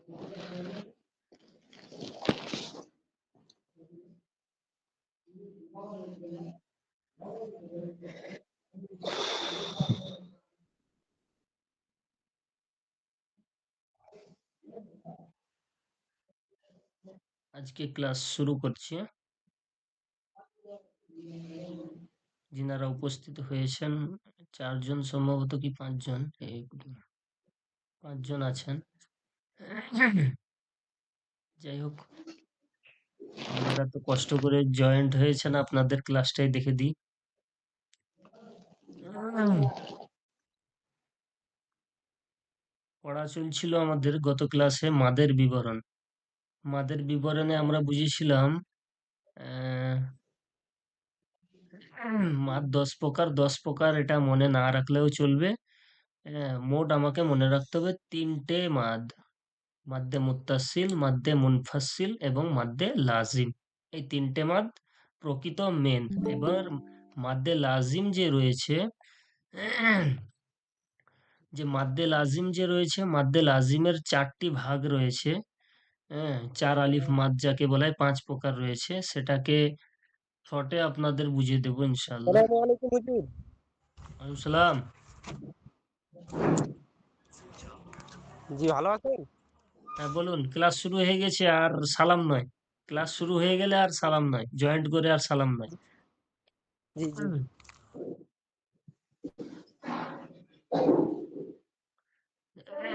আজকে ক্লাস শুরু করছি। যিনারা উপস্থিত হয়েছেন 4 জন সম্ভবত কি 5 জন, 5 জন আছেন। যাই হোক, আপনারা তো কষ্ট করে জয়েন্ট হয়েছেন, আপনাদের ক্লাসটাই দেখে দিই। পড়া চলছিল আমাদের গত ক্লাসে মাদের বিবরণ। মাদের বিবরণে আমরা বুঝেছিলাম আহ, মাদ 10 প্রকার, 10 প্রকার এটা মনে না রাখলেও চলবে। মোট আমাকে মনে রাখতে হবে 3টে মাদ: মাদ্দে মুত্তাসিল, মাদ্দে মুনফাসিল এবং মাদ্দে লাজিম। এই 3টে মাদ প্রকৃত মেন। এবার মাদ্দে লাজিম যে রয়েছে, মাদ্দে লাজিম যে রয়েছে, মাদ্দে লাজিমের 4টি ভাগ রয়েছে। হ্যাঁ, 4 আলিফ মাদ যাকে বলা হয়, 5 প্রকার রয়েছে। সেটাকে শর্টে আপনাদের বুঝিয়ে দেবো ইনশাআল্লাহ। আসসালামু আলাইকুম হুজুর। ওয়ালাইকুম সালাম। জি, ভালো আছেন? হ্যাঁ বলুন, ক্লাস শুরু হয়ে গেছে আর সালাম নয়। ক্লাস শুরু হয়ে গেলে আর সালাম নয়, জয়েন্ট করে আর সালাম নয়। জি, জি।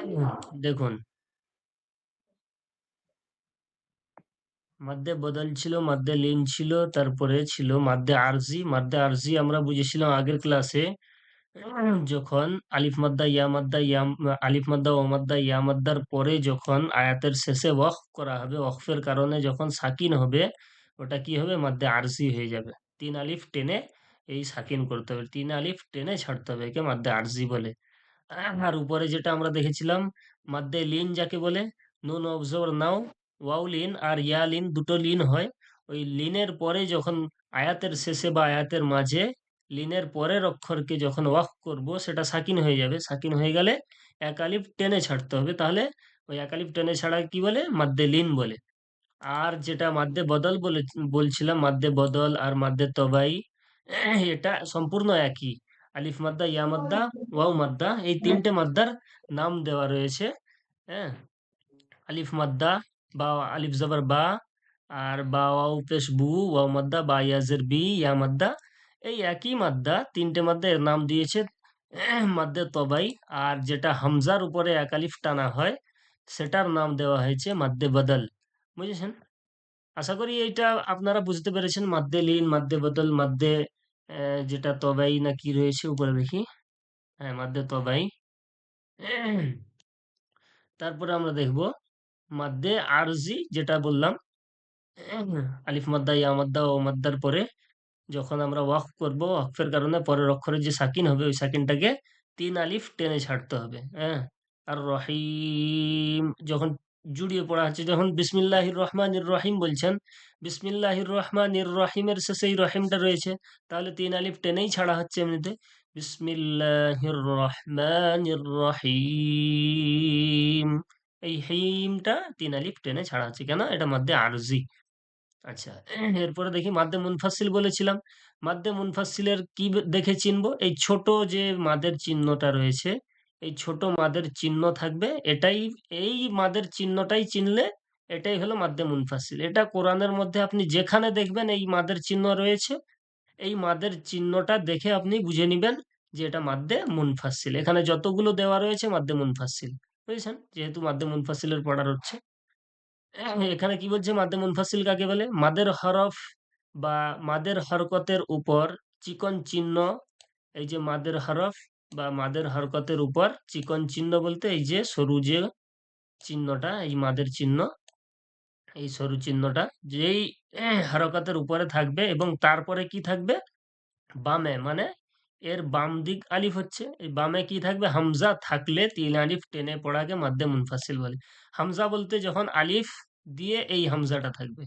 হুম, দেখুন, মাদ্দে বদল ছিল, মাদ্দে লিন ছিল, তারপরে ছিল মাদ্দে আরজি। মাদ্দে আরজি আমরা বুঝেছিলাম আগের ক্লাসে, যখন আলিফ মাদ্দা ইয়া মাদ্দা আলিফ মাদ্দা ও মাদ্দা ইয়া মাদ্দার পরে যখন আয়াতের শেষে ওয়াকফ করা হবে, ওয়াকফের কারণে যখন সাকিন হবে, ওটা কি হবে? মাদ্দে আরজি হয়ে যাবে। 3 আলিফ টেনে এই সাকিন করতে হবে, 3 আলিফ টেনে ছাড়তে হবে, একে মাদ্দে আরজি বলে। আর উপরে যেটা আমরা দেখেছিলাম, মাদ্দে লিন যাকে বলে, নুন অবজর নাও, ওয়াও লিন আর ইয়া লিন, দুটো লিন হয়। ওই লিনের পরে যখন আয়াতের শেষে বা আয়াতের মাঝে লিনের পরের অক্ষরকে যখন ওয়াক করব, সেটা সাকিন হয়ে যাবে। সাকিন হয়ে গেলে এক আলিফ টেনে ছাড়তে হবে, তাহলে ওই এক আলিফ টেনে ছাড়া কি বলে? মাদ্দে লিন বলে। আর যেটা মাদ্দে বদল বলছিলাম, মাদ্দে বদল আর মাদ্দে তবাই, এটা সম্পূর্ণ একই। আলিফ মাদ্দা, ইয়া মাদ্দা, ওয়াও মাদ্দা, এই 3টে মাদ্দার নাম দেওয়া রয়েছে। হ্যাঁ, আলিফ মাদ্দা বা আলিফ জবর বা, আর বা ওয়াও পেশ বু, ওয়াও মাদ্দা, বা ইয়াজের বি, ইয়া মাদ্দা, এই একই মাদ্দা, 3টে মাদ্দা, এর নাম দিয়েছে মাদ্দে তবাই। আর যেটা হামজার উপরে এক আলিফ টানা হয়, সেটার নাম দেওয়া হয়েছে মাদ্দে বদল। বুঝেছেন? আশা করি এইটা আপনারা বুঝতে পেরেছেন। মাদ্দে লিন, মাদ্দে বদল, মাদ্দে যেটা তবাই না কি রয়েছে উপরে দেখি। হ্যাঁ, মাদ্দে তবাই। তারপরে আমরা দেখব মাদ্দে আরজি, যেটা বললাম, আলিফ মাদ্দা, ইয়া মাদ্দা, ও মাদ্দার পরে যখন আমরা ওয়াকফ করব, ওয়াকফের কারণে পরের অক্ষরে যে সাকিন হবে, ওই সাকিনটাকে 3 আলিফ টেনে ছাড়তে হবে। হ্যাঁ, আর রহিম যখন জুড়িয়ে পড়া হচ্ছে, যখন বিসমিল্লাহির রহমানির রহিম বলছেন, বিসমিল্লাহির রহমানির রহিমের শেষে এই রহিমটা রয়েছে, তাহলে 3 আলিফ টেনেই ছাড়া হচ্ছে এমনিতে। বিসমিল্লাহির রহমানির রহিম, এই হিমটা 3 আলিফ টেনে ছাড়া হচ্ছে। কেন? এটা মধ্যে আরজি। আচ্ছা, এরপরে দেখি মাদ্দে মুনফাসিল বলেছিলাম। মাদ্দে মুনফাসিলের কি দেখে চিনবো? এই ছোট যে মাদের চিহ্নটা রয়েছে, এই ছোট মাদের চিহ্ন থাকবে, এটাই, এই মাদের চিহ্নটাই চিনলে এটাই হলো মাদ্দে মুনফাসিল। এটা কোরআনের মধ্যে আপনি যেখানে দেখবেন এই মাদের চিহ্ন রয়েছে, এই মাদের চিহ্নটা দেখে আপনি বুঝে নিবেন যে এটা মাদ্দে মুনফাসিল। এখানে যতগুলো দেওয়া রয়েছে মাদ্দে মুনফাসিল। বুঝেছেন? যেহেতু মাদ্দে মুনফাসিলের পড়া হচ্ছে, এখানে কি বলছে? মাদ্দে মুনফাসিল কাকে বলে? মাদের হরফ বা মাদের হরকতের উপর চিকন চিহ্ন। এই যে মাদের হরফ বা মাদের হরকতের উপর চিকন চিহ্ন বলতে এই যে সরু যে চিহ্নটা, এই মাদের চিহ্ন, এই সরু চিহ্নটা যেই হরকতের উপরে থাকবে এবং তারপরে কি থাকবে? বামে, মানে এর বাম দিক আলিফ হচ্ছে, এই বামে কি থাকবে? হামজা থাকলে 3 আলিফ টেনে পড়াকে মাদ্দে মুনফাসিল বলে। হামজা বলতে যখন আলিফ দিয়ে এই হামজাটা থাকবে,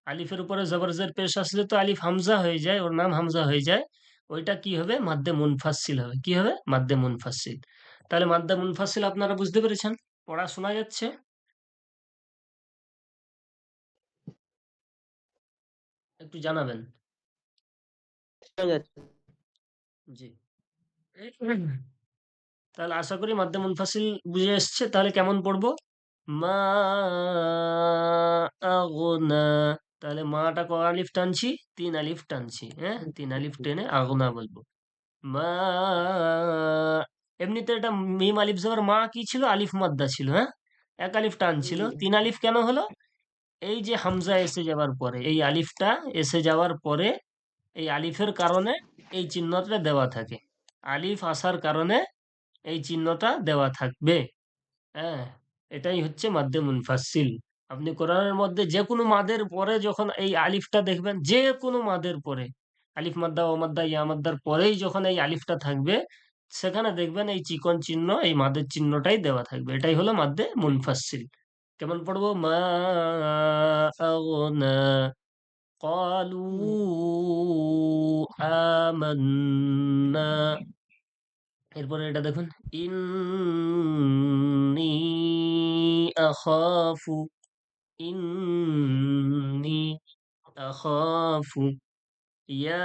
আলিফের উপরে জবর জের পেশ আসলে তো আলিফ হামজা হয়ে যায়, ওর নাম হামজা হয়ে যায়, ওইটা কি হবে? মাদ্দে মুনফাসিল হবে। কি হবে? মাদ্দে মুনফাসিল। তাহলে মাদ্দে মুনফাসিল আপনারা বুঝতে পেরেছেন? পড়া শোনা যাচ্ছে? একটু জানাবেন। শোনা যাচ্ছে। জি। তাহলে আশা করি মাদ্দে মুনফাসিল বুঝে এসছে। তাহলে কেমন পড়বো? মা আগনা। তাহলে মাটা ক আলিফ টানছি? ৩ আলিফ টানছি। হ্যাঁ? ৩ আলিফ টেনে আগনা বলবো। মা এমনিতে এটা মিম আলিফ জবর মা কি ছিল? আলিফ মাদ্দা ছিল, হ্যাঁ? ১ আলিফ টান জি ছিল। জি ৩ আলিফ কেন হলো? এই যে হামজা এসে যাওয়ার পরে, এই আলিফটা এসে যাওয়ার পরে এই আলিফের কারণে এই চিহ্নটা দেওয়া থাকে। আলিফ আসার কারণে এই চিহ্নটা দেওয়া থাকবে। হ্যাঁ, এটাই হচ্ছে মাদ্দে মুনফাসিল। আপনি কোরআনের মধ্যে যে কোনো মাদের পরে যখন এই আলিফটা দেখবেন, যে কোনো মাদের পরে আলিফ মাদ্দা ও মাদ্দা ইয়া মাদ্দার পরেই যখন এই আলিফটা থাকবে, সেখানে দেখবেন এই চিকন চিহ্ন, এই মাদের চিহ্নটাই দেওয়া থাকবে। এটাই হলো মাদ্দে মুনফাসিল। কেমন পড়বো? মা আগনা ক্বালু হুম, আমান্না। এরপরে এটা দেখুন, ইন্নী আখাফু, ইন্নী আখাফু ইয়া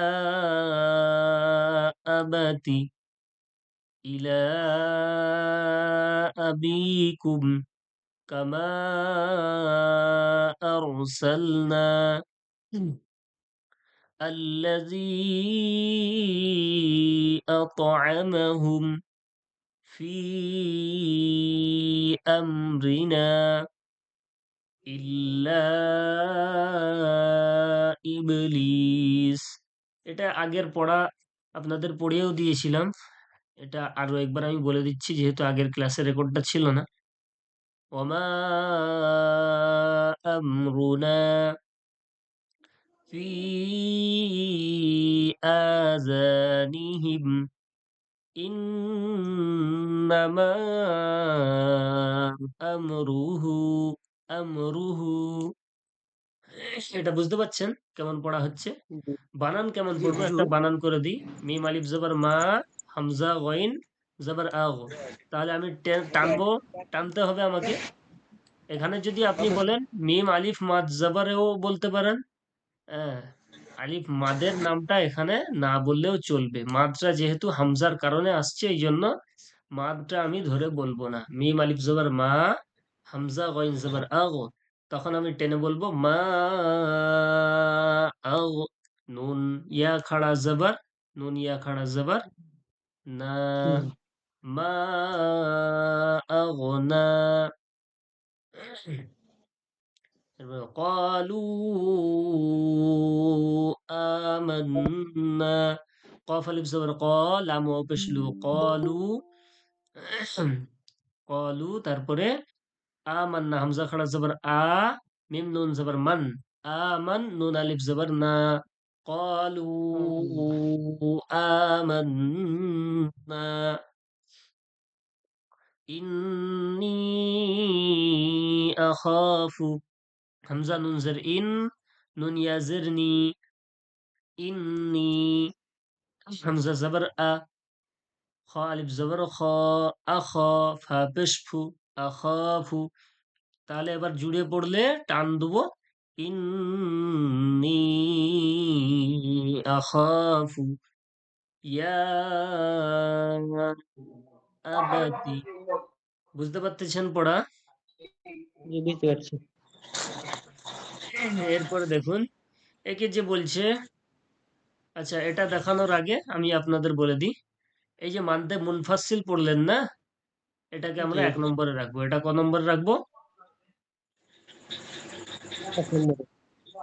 আবাতি ইলা আবিকুম কামা আরসালনা الذي أطعمهم في أمرنا إلا ইবলিস। এটা আগের পড়া আপনাদের পড়িয়েও দিয়েছিলাম। এটা আরো একবার আমি বলে দিচ্ছি, যেহেতু আগের ক্লাসে রেকর্ডটা ছিল না। ওমা আমরুনা ফি আযানিহিম ইন্নামা আমরুহু আমরুহু। এটা বুঝতে পারছেন কেমন পড়া হচ্ছে? জি বানান কেমন জি পড়বো জি একটা বানান করে দিই। মিম আলিফ জবর মা, হামজা গইন জবর আগ। তাহলে আমি টানবো, টানতে হবে আমাকে। এখানে যদি আপনি বলেন মিম আলিফ মাদ জবরেও বলতে পারেন। হ্যাঁ, আলিফ মাদের নামটা এখানে না বললেও চলবে। মাদটা যেহেতু হামজার কারণে আসছে, এই জন্য মাদটা আমি ধরে বলবো না। মিম আলিফ জবর মা, হামজা গইন জবর আগ। তখন আমি টেনে বলবো মা আগ। নুন ইয়া খাড়া জবর, নুন ইয়া খাড়া জবর না। হুম, মা আগনা। এরপরে ক্বালু আমান্না। কফ আলিফ জবর ক, লাম ওয়াও পেশ লু। ক্বালু ক্বালু। তারপরে আমান্না, হামজা খাড়া জবর আ, মিম নুন জবর মান। আমান, নুন আলিফ জবর না। ক্বালু হুম, আমান্না ইন্নী আখাফু। হামজা নুন জের ইন, নুন ইয়া জের নি। ইন্নি, হামজা জবর আ, খ আলিফ জবর খ, আখ, ফা পেশ ফু, আখাফু। তাহলে এবার জুড়ে পড়লে টান দেবো। ইন্নি আখাফু ইয়া আবাতি। বুঝতে পারতেছেন পড়া? জি বুঝতে পারছি। এরপরে দেখুন, একে যে বলছে, আচ্ছা এটা দেখানোর আগে আমি আপনাদের বলে দিই, এই যে মাদ্দে মুনফাসিল পড়লেন না, এটাকে আমরা জি ১ নম্বরে রাখবো। এটা ক নম্বরে রাখবো? ১ নম্বরে।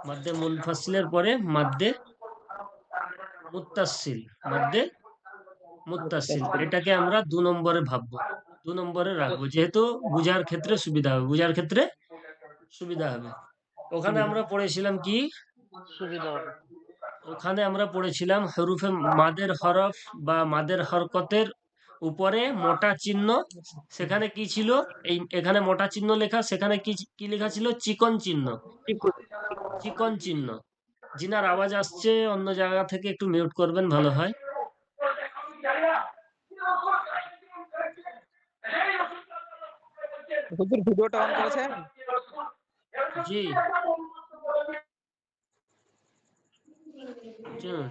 মাদ্দে মুনফাসিলের পরে মাদ্দে মুত্তাসিল, মাদ্দে মুত্তাসিল। মুত্তাসিল। এটাকে আমরা ২ নম্বরে ভাববো। ২ নম্বরে রাখবো। যেহেতু বুঝার ক্ষেত্রে সুবিধা হবে, বুঝার ক্ষেত্রে সুবিধা হবে। ওখানে সুবিধা আমরা পড়েছিলাম কি? সুবিধা হবে। ওখানে আমরা পড়েছিলাম হরুফে মাদের হরফ বা মাদের হরকতের উপরে মোটা চিহ্ন। সেখানে কি ছিল? এই এখানে মোটা চিহ্ন লেখা, সেখানে কি কি লেখা ছিল? চিকন চিহ্ন। ঠিক করে। চিকন চিহ্ন। জিনার আওয়াজ আসছে অন্য জায়গা থেকে, একটু মিউট করবেন ভালো হয়। হুজুর ভিডিওটা অন করেছেন? জি। হুম,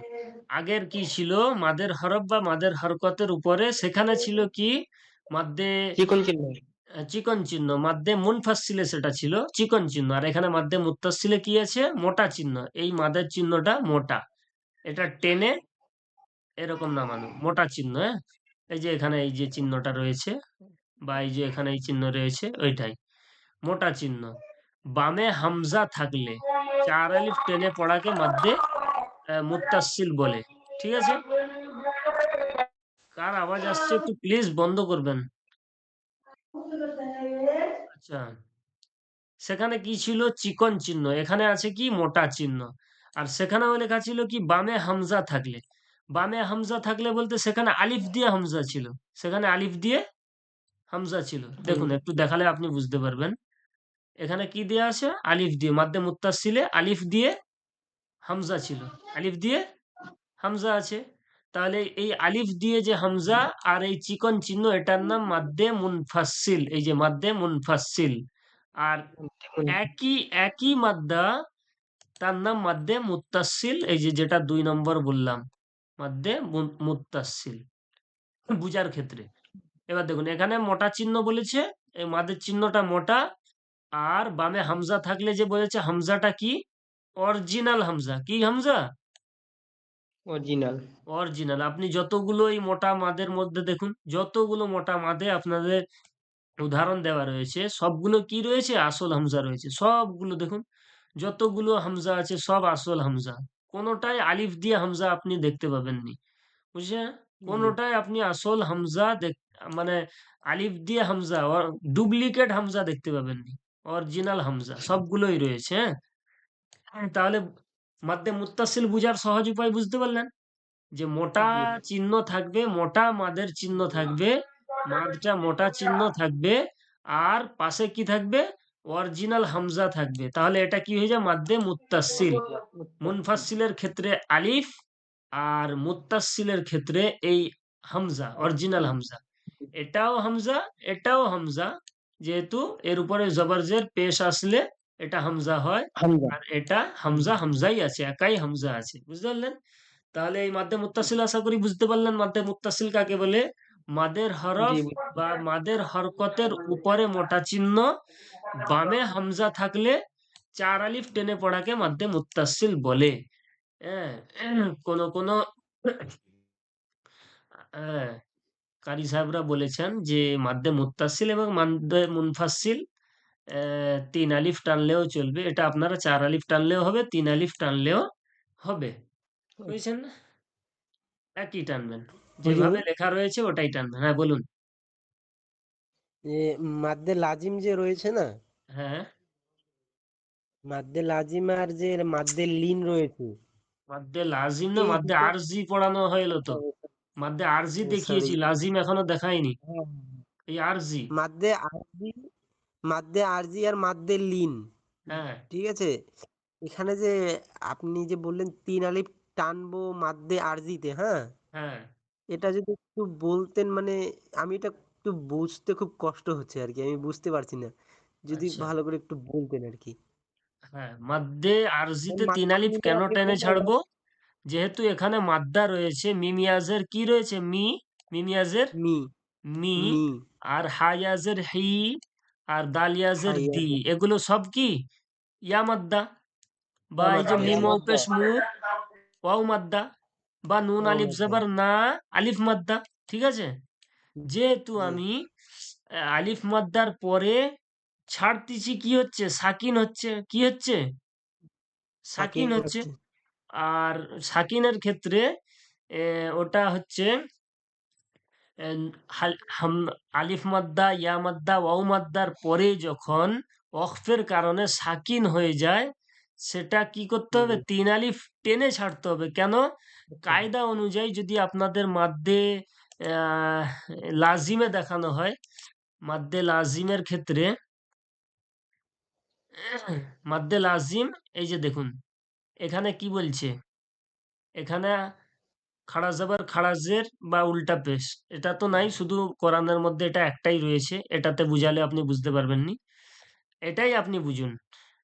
আগের কি ছিল, মাদের হরফ বা মাদের হরকতের উপরে সেখানে ছিল কি মাদ্দে চিকন চিহ্ন। চিকন চিহ্ন, মাদ্দে মুনফাসিলে সেটা ছিল চিকন চিহ্ন, আর এখানে মাদ্দে মুত্তাসিলে কি আছে, মোটা চিহ্ন। এই মাদের চিহ্নটা মোটা, এটা টেনে এরকম নামানো, মোটা চিহ্ন। হ্যাঁ, এই যে এখানে এই যে চিহ্নটা রয়েছে বা এই যে এখানে এই চিহ্ন রয়েছে ওইটাই মোটা চিহ্ন। বামে হামজা থাকলে 4 আলিফ টেনে পড়াকে মাদ্দে মুত্তাসিল বলে। ঠিক আছে? কার আওয়াজ আসছে একটু প্লিজ বন্ধ করবেন। আচ্ছা, সেখানে কি ছিল, চিকন চিহ্ন, এখানে আছে কি মোটা চিহ্ন। আর সেখানেও লেখা ছিল কি বামে হামজা থাকলে। বামে হামজা থাকলে বলতে সেখানে আলিফ দিয়ে হামজা ছিল, সেখানে আলিফ দিয়ে হামজা ছিল। হুম। দেখুন একটু দেখালে আপনি বুঝতে পারবেন। এখানে কি দেয়া আছে, আলিফ দিয়ে, মাদ্দে মুত্তাসিলে আলিফ দিয়ে হামজা ছিল, আলিফ দিয়ে হামজা আছে। তাহলে এই আলিফ দিয়ে যে হামজা আর এই চিকন চিহ্ন, এটার নাম মাদ্দে মুনফাসিল। এই যে মাদ্দে মুনফাসিল। আর চিকন। একই একই মাদ্দা, তার নাম মাদ্দে মুত্তাসিল। এই যে যেটা 2 নম্বর বললাম, মাদ্দে মুত্তাসিল বুঝার ক্ষেত্রে। এবার দেখুন এখানে মোটা চিহ্ন বলেছে, এই মাদের চিহ্নটা মোটা। আর বামে হামজা থাকলে যে বলেছে হামজাটা কি, অরিজিনাল হামজা। কি হামজা? অরিজিনাল। অরিজিনাল। আপনি যতগুলো এই মোটা মাদের মধ্যে দেখুন, যতগুলো মোটা মাদে আপনাদের উদাহরণ দেওয়া রয়েছে, সবগুলো কি রয়েছে, আসল হামজা রয়েছে। সবগুলো দেখুন, যতগুলো হামজা আছে সব আসল হামজা। কোনোটাই আলিফ দিয়ে হামজা আপনি দেখতে পাবেননি, বুঝছেন? জি। কোনোটাই আপনি আসল হামজা মানে আলিফ দিয়ে হামজা ডুপ্লিকেট হামজা দেখতে পাবেননি। অরিজিনাল হামজা সবগুলোই রয়েছে। হ্যাঁ, তাহলে মাদ্দে মুত্তাসিল বুঝার সহজ উপায় বুঝতে পারলেন, যে মোটা জি। চিহ্ন থাকবে, মোটা মাদের চিহ্ন থাকবে, মাদটা মোটা চিহ্ন থাকবে, আর পাশে কি থাকবে, অরিজিনাল হামজা থাকবে। তাহলে এটা কি হয়ে যায়, মাদ্দে মুত্তাসিল। মুনফাসিলের ক্ষেত্রে আলিফ, আর মুত্তাসিলের ক্ষেত্রে এই হামজা, অরিজিনাল হামজা। এটাও হামজা, এটাও হামজা। যেহেতু এর উপরে জবরজের পেশ আসলে এটা হামজা হয়। হামজা। আর এটা হুম। হামজা, হামজাই আছে, একাই হামজা আছে। বুঝতে পারলেন? তাহলে এই মাদ্দে মুত্তাসিল আশা করি বুঝতে পারলেন। মাদ্দে মুত্তাসিল কাকে বলে? মাদের জি। হরফ বা মাদের হরকতের উপরে মোটা চিহ্ন, বামে হামজা থাকলে 4 আলিফ টেনে পড়াকে মাদ্দে মুত্তাসিল বলে। হ্যাঁ, কোন কোন হ্যাঁ, কারি সাহেবরা বলেছেন যে মাদ্দে মুত্তাসিল এবং মাদ্দে মুনফাসিল 3 আলিফ টানলেও চলবে। এটা আপনারা 4 আলিফ টানলেও হবে, 3 আলিফ টানলেও হবে। বুঝেছেন না? একই টানবেন, হুজুর, যেভাবে লেখা রয়েছে ওটাই টানবেন। হ্যাঁ বলুন। যে মাদ্দে লাজিম যে রয়েছে না, হ্যাঁ, মাদ্দে লাজিম আর যে মাদ্দে লিন রয়েছে, মাদ্দে লাজিম না এই মাদ্দে দুটো। আরজি পড়ানো হইলো তো। মাদ্দে আরজি সরি। দেখিয়েছি, লাজিম এখনো দেখাইনি। হ্যাঁ, এই আরজি। মাদ্দে আরজি, মাদ্দে আরজি আর মাদ্দে লিন। হ্যাঁ, ঠিক আছে। এখানে যে আপনি যে বললেন 3 আলিফ টানবো মাদ্দে আরজিতে, হ্যাঁ, হ্যাঁ, এটা যদি একটু বলতেন, মানে আমি এটা একটু বুঝতে খুব কষ্ট হচ্ছে আর কি, আমি বুঝতে পারছি না, যদি আচ্ছা। ভালো করে একটু বলতেন আর কি। হ্যাঁ, মাদ্দে আরজিতে 3 মাদ্দে আলিফ লিনে কেন আপনি টেনে বললেন। ছাড়বো? যেহেতু এখানে মাদ্দা রয়েছে, মিমিয়াজের কি রয়েছে, মিমিয়াজের মি। মি, মি। আর হায়াজের হি, আর দালিয়াজের হাই দি, আছে। এগুলো সব কি ইয়া মাদ্দা। বা এই যে ইয়ামাদ্দা, মিম ইয়ামাদ্দা। পেশ মু, ওয়াও মাদ্দা। বা নুন আলিফ ইয়ামাদ্দা। জবর না, আলিফ মাদ্দা। ঠিক আছে? যেহেতু জি। আমি আলিফ মাদ্দার পরে ছাড়তেছি, কি হচ্ছে, সাকিন হচ্ছে। কি হচ্ছে? সাকিন সাকিন হচ্ছে। হচ্ছে। আর সাকিনের ক্ষেত্রে ওটা হচ্ছে এন আলিফ মাদ্দা, ইয়া মাদ্দা, ওয়াও মাদ্দার পরে যখন ওকফের কারণে সাকিন হয়ে যায়, সেটা কি করতে হবে, হুম। 3 আলিফ টেনে ছাড়তে হবে। কেন? আচ্ছা। কায়দা অনুযায়ী যদি আপনাদের মাদ্দে আহ, লাজিমে দেখানো হয়, মাদ্দে লাজিমের ক্ষেত্রে মাদ্দে লাজিম, এই যে দেখুন এখানে কি বলছে, এখানে খাড়া জবর খাড়া জের বা উল্টা পেশ, এটা তো নাই, শুধু কোরআনের মধ্যে এটা একটাই রয়েছে। এটাতে বুঝালে আপনি বুঝতে পারবেন নি, এটাই আপনি বুঝুন,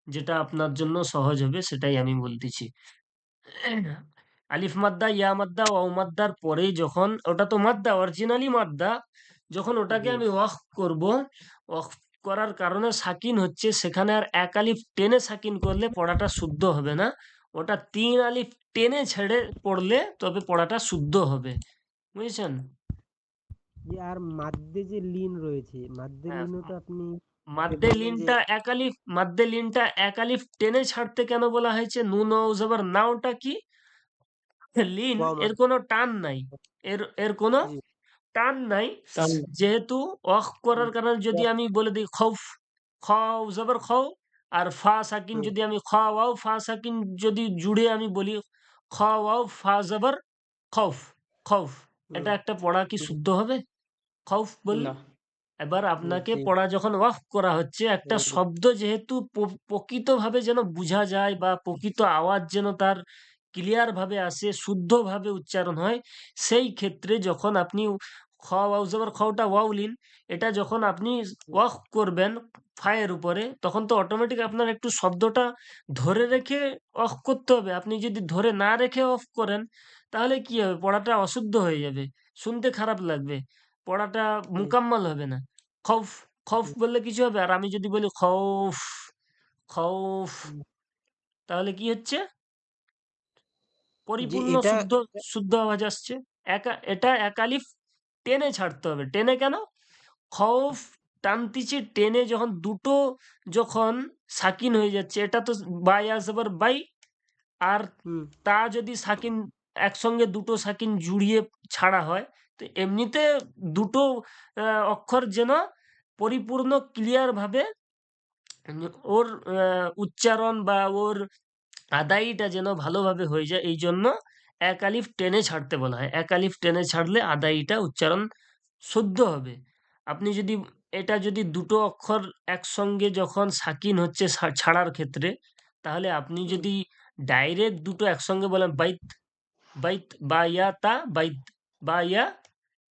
যেটা আপনার জন্য সহজ হবে সেটাই আমি বলতেছি। আলিফ মাদ্দা ইয়া মাদ্দা ওয়াও মাদ্দার পরে যখন ওটা তো মাদ্দা অরিজিনালি মাদ্দা, যখন ওটাকে জি। আমি ওয়াকফ করব, ওয়াকফ করার কারণে সাকিন হচ্ছে, সেখানে আর এক আলিফ টেনে সাকিন করলে পড়াটা শুদ্ধ হবে না, ওটা তিন আলিফ টেনে ছেড়ে পড়লে তবে পড়াটা শুদ্ধ হবে। বুঝেছেন? যে আর মাদ্দে যে লিন রয়েছে, মাদ্দে হ্যাঁ, লিনও তো আপনি যে মাদ্দে বললেন যে লিনটা এক আলিফ, মাদ্দে লিনটা এক আলিফ টেনে ছাড়তে কেন বলা হয়েছে? নুন ওয়াও জবর নাওটা কি? লিন, ওয়াও এর মাদ্দে। কোনো টান নাই, এর এর কোনো জি। টান নাই। টান যেহেতু ওয়াকফ করার কারণে যদি ওয়াক আমি বলে দিই খৌফ, খাও জবর খাও, আর ফা সাকিন হুম, যদি আমি খা ওয়াও ফা সাকিন যদি জুড়ে আমি বলি খা ওয়াও ফা জবর খৌফ, খৌফ, হুম, এটা একটা পড়া কি হুম, শুদ্ধ হবে? খৌফ বললে? না। এবার আপনাকে জি। পড়া যখন ওয়াকফ করা হচ্ছে, একটা হুম, শব্দ যেহেতু প্রকৃতভাবে যেন বোঝা যায় বা প্রকৃত আওয়াজ যেন তার ক্লিয়ার ভাবে আসে, শুদ্ধভাবে উচ্চারণ হয়, সেই ক্ষেত্রে যখন আপনি খ ওয়াও জবর খওটা ওয়াউলিন, এটা যখন আপনি ওয়াকফ করবেন ফায়ের উপরে, তখন তো অটোমেটিক আপনার একটু শব্দটা ধরে রেখে অফ করতে হবে। আপনি যদি ধরে না রেখে অফ করেন, তাহলে কি হবে? পড়াটা অশুদ্ধ হয়ে যাবে, শুনতে খারাপ লাগবে, পড়াটা হুম, মুকাম্মাল হবে না। খৌফ, খৌফ হুম, বললে কিছু হবে? আর আমি যদি বলি খৌফ, খৌফ, হুম। তাহলে কি হচ্ছে? জি, পরিপূর্ণ এটা শুদ্ধ, শুদ্ধ আওয়াজ আসছে। এটা এক আলিফ টেনে ছাড়তে হবে। টেনে কেন? খৌফ টানতিছি, টেনে যখন দুটো যখন সাকিন হয়ে যাচ্ছে, এটা তো বা ইয়া জবর বাই, আর হুম, তা যদি সাকিন একসঙ্গে দুটো সাকিন জুড়িয়ে ছাড়া হয়, তো এমনিতে দুটো অক্ষর যেন পরিপূর্ণ ক্লিয়ার ভাবে উম, ওর উচ্চারণ বা ওর আদায়টা যেন ভালোভাবে হয়ে যায়, এই জন্য এক আলিফ টেনে ছাড়তে বলা হয়। এক আলিফ টেনে ছাড়লে আদায়টা উচ্চারণ শুদ্ধ হবে। আপনি যদি এটা যদি দুটো অক্ষর একসঙ্গে যখন সাকিন হচ্ছে ছাড়ার ক্ষেত্রে, তাহলে আপনি হুম, যদি ডাইরেক্ট দুটো একসঙ্গে বলেন বাইত, বাইত বা ইয়া তা বাইত, বা ইয়া